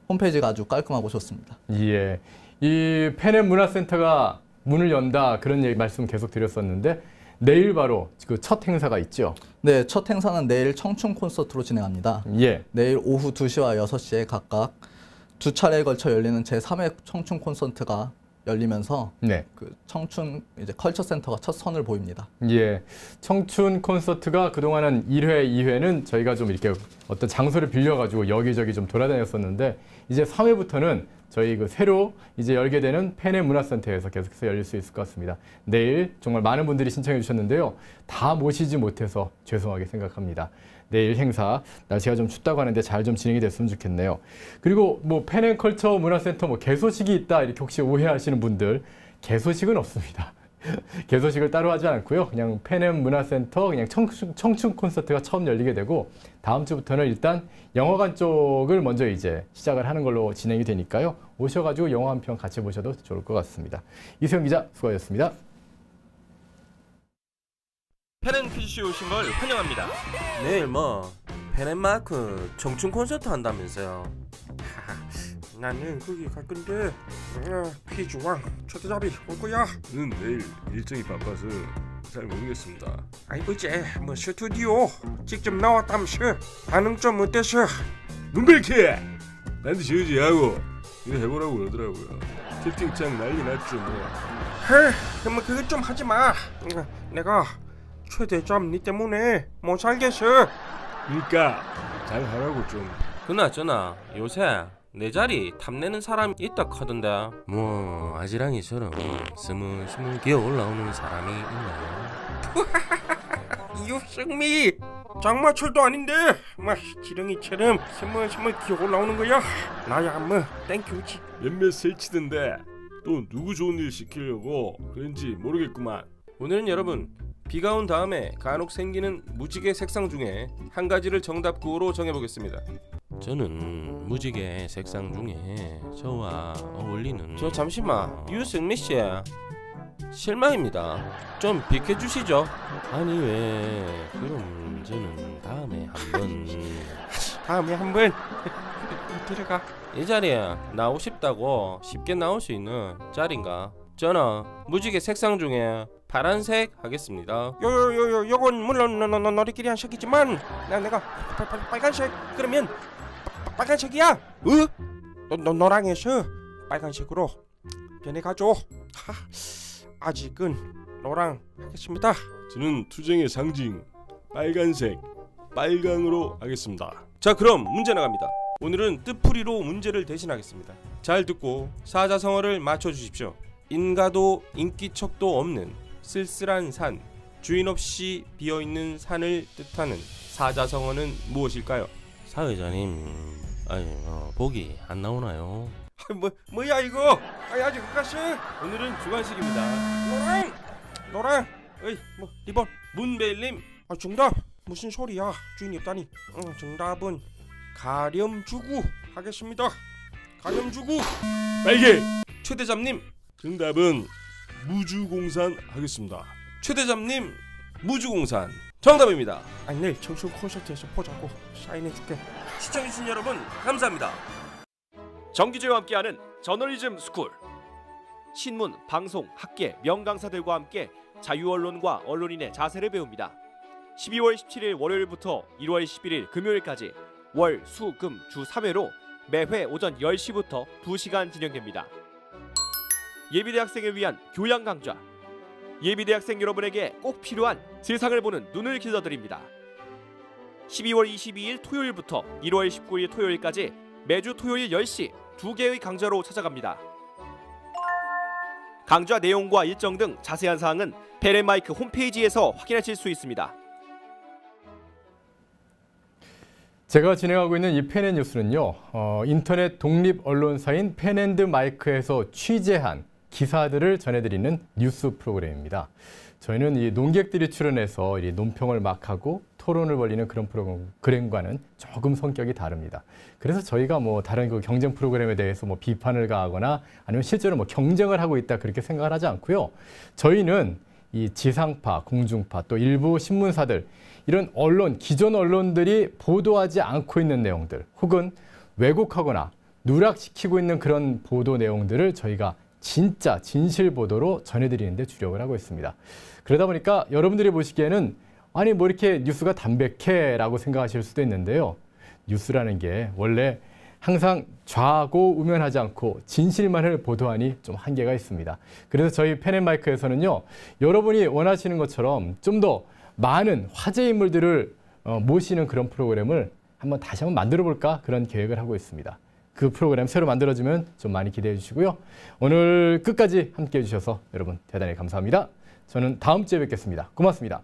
홈페이지가 아주 깔끔하고 좋습니다. 예, 이 펜앤 문화센터가 문을 연다 그런 말씀 계속 드렸었는데 내일 바로 그 첫 행사가 있죠. 네, 첫 행사는 내일 청춘 콘서트로 진행합니다. 내일 오후 2시와 6시에 각각 두 차례에 걸쳐 열리는 제3회 청춘 콘서트가 열리면서 그 청춘 이제 컬처 센터가 첫 선을 보입니다. 예, 청춘 콘서트가 그동안은 1회, 2회는 저희가 좀 이렇게 어떤 장소를 빌려가지고 여기저기 좀 돌아다녔었는데 이제 3회부터는 저희 그 새로 이제 열게 되는 펜앤 문화센터에서 계속해서 열릴 수 있을 것 같습니다. 내일 정말 많은 분들이 신청해 주셨는데요. 다 모시지 못해서 죄송하게 생각합니다. 내일 행사 날씨가 좀 춥다고 하는데 잘 좀 진행이 됐으면 좋겠네요. 그리고 뭐 펜앤컬처 문화센터 뭐 개소식이 있다 이렇게 혹시 오해하시는 분들 개소식은 없습니다. 개소식을 따로 하지 않고요. 그냥 펜앤 문화센터 그냥 청춘 콘서트가 처음 열리게 되고 다음 주부터는 일단 영화관 쪽을 먼저 이제 시작을 하는 걸로 진행이 되니까요. 오셔가지고 영화 한 편 같이 보셔도 좋을 것 같습니다. 이세영 기자 수고하셨습니다. 펜앤 퀴즈쇼에 오신 걸 환영합니다. 내일 뭐 펜앤마크 청춘 콘서트 한다면서요. 나는 거기 갈 건데 퀴즈왕 초대잡이 올 거야. 는 내일 일정이 바빠서 잘 모르겠습니다. 아이고 이제 뭐 스튜디오 직접 나왔다면서 반응 좀 어땠어? 눈벨캐 반드시 의지하고 이거 해보라고 그러더라고요. 채팅창 난리 났죠 뭐. 그럼 그거 좀 하지 마. 내가 최대점 니 때문에 못 살겠어. 그러니까 잘 하라고 좀. 그나저나 요새 내 자리 탐내는 사람 있다 카던데. 뭐 아지랑이처럼 스물스물 기어 올라오는 사람이 있나요? 이웃승미 장마철도 아닌데 막 지렁이처럼 스물스물 기어 올라오는 거야. 나야 뭐 땡큐지. 몇몇 설치던데 또 누구 좋은 일 시키려고 그런지 모르겠구만. 오늘은 여러분 비가 온 다음에 간혹 생기는 무지개 색상 중에 한 가지를 정답 구호로 정해보겠습니다. 저는 무지개 색상 중에 저와 어울리는 저 잠시만 유승미씨 실망입니다. 좀 비켜주시죠. 아니 왜 그럼 저는 다음에 한번 들어가. 이 자리에 나오고 싶다고 쉽게 나올 수 있는 자리인가? 저는 무지개 색상 중에 파란색 하겠습니다. 요건 물론 너희끼리 한 색이지만 내가 빨간색 그러면 빨간색이야. 노랑에서 빨간색으로 변해가죠. 아직은 노랑 하겠습니다. 저는 투쟁의 상징 빨간색 빨강으로 하겠습니다. 자, 그럼 문제 나갑니다. 오늘은 뜻풀이로 문제를 대신하겠습니다. 잘 듣고 사자성어를 맞춰주십시오. 인가도 인기척도 없는 쓸쓸한 산, 주인 없이 비어있는 산을 뜻하는 사자성어는 무엇일까요? 사 의자님, 보기 안 나오나요? 뭐야 이거? 아직 못 갔어. 오늘은 주관식입니다. 노랑. 리본. 문베일님. 정답. 무슨 소리야? 주인이 없다니. 정답은 가렴주구 하겠습니다. 가렴주구. 빨개. 최대장님. 정답은 무주공산 하겠습니다. 최대장님. 무주공산. 정답입니다. 내일 청춘 콘서트에서 보자고 사인해줄게. 시청해주신 여러분 감사합니다. 정기조와 함께하는 저널리즘 스쿨. 신문, 방송, 학계, 명강사들과 함께 자유언론과 언론인의 자세를 배웁니다. 12월 17일 월요일부터 1월 11일 금요일까지 월, 수, 금 주 3회로 매회 오전 10시부터 2시간 진행됩니다. 예비대학생을 위한 교양 강좌. 예비대학생 여러분에게 꼭 필요한 세상을 보는 눈을 길러드립니다. 12월 22일 토요일부터 1월 19일 토요일까지 매주 토요일 10시 2개의 강좌로 찾아갑니다. 강좌 내용과 일정 등 자세한 사항은 펜앤마이크 홈페이지에서 확인하실 수 있습니다. 제가 진행하고 있는 이 펜앤뉴스는요, 인터넷 독립 언론사인 펜앤드마이크에서 취재한 기사들을 전해드리는 뉴스 프로그램입니다. 저희는 이 논객들이 출연해서 이 논평을 막 하고 토론을 벌이는 그런 프로그램과는 조금 성격이 다릅니다. 그래서 저희가 다른 그 경쟁 프로그램에 대해서 비판을 가하거나 아니면 실제로 경쟁을 하고 있다 그렇게 생각을 하지 않고요. 저희는 이 지상파, 공중파 또 일부 신문사들 이런 언론, 기존 언론들이 보도하지 않고 있는 내용들 혹은 왜곡하거나 누락시키고 있는 그런 보도 내용들을 저희가 진짜 진실 보도로 전해드리는 데 주력을 하고 있습니다. 그러다 보니까 여러분들이 보시기에는 아니 이렇게 뉴스가 담백해라고 생각하실 수도 있는데요. 뉴스라는 게 원래 항상 좌고우면하지 않고 진실만을 보도하니 좀 한계가 있습니다. 그래서 저희 펜앤마이크에서는요. 여러분이 원하시는 것처럼 좀 더 많은 화제 인물들을 모시는 그런 프로그램을 다시 한번 만들어 볼까 그런 계획을 하고 있습니다. 그 프로그램 새로 만들어지면 좀 많이 기대해 주시고요. 오늘 끝까지 함께해 주셔서 여러분 대단히 감사합니다. 저는 다음 주에 뵙겠습니다. 고맙습니다.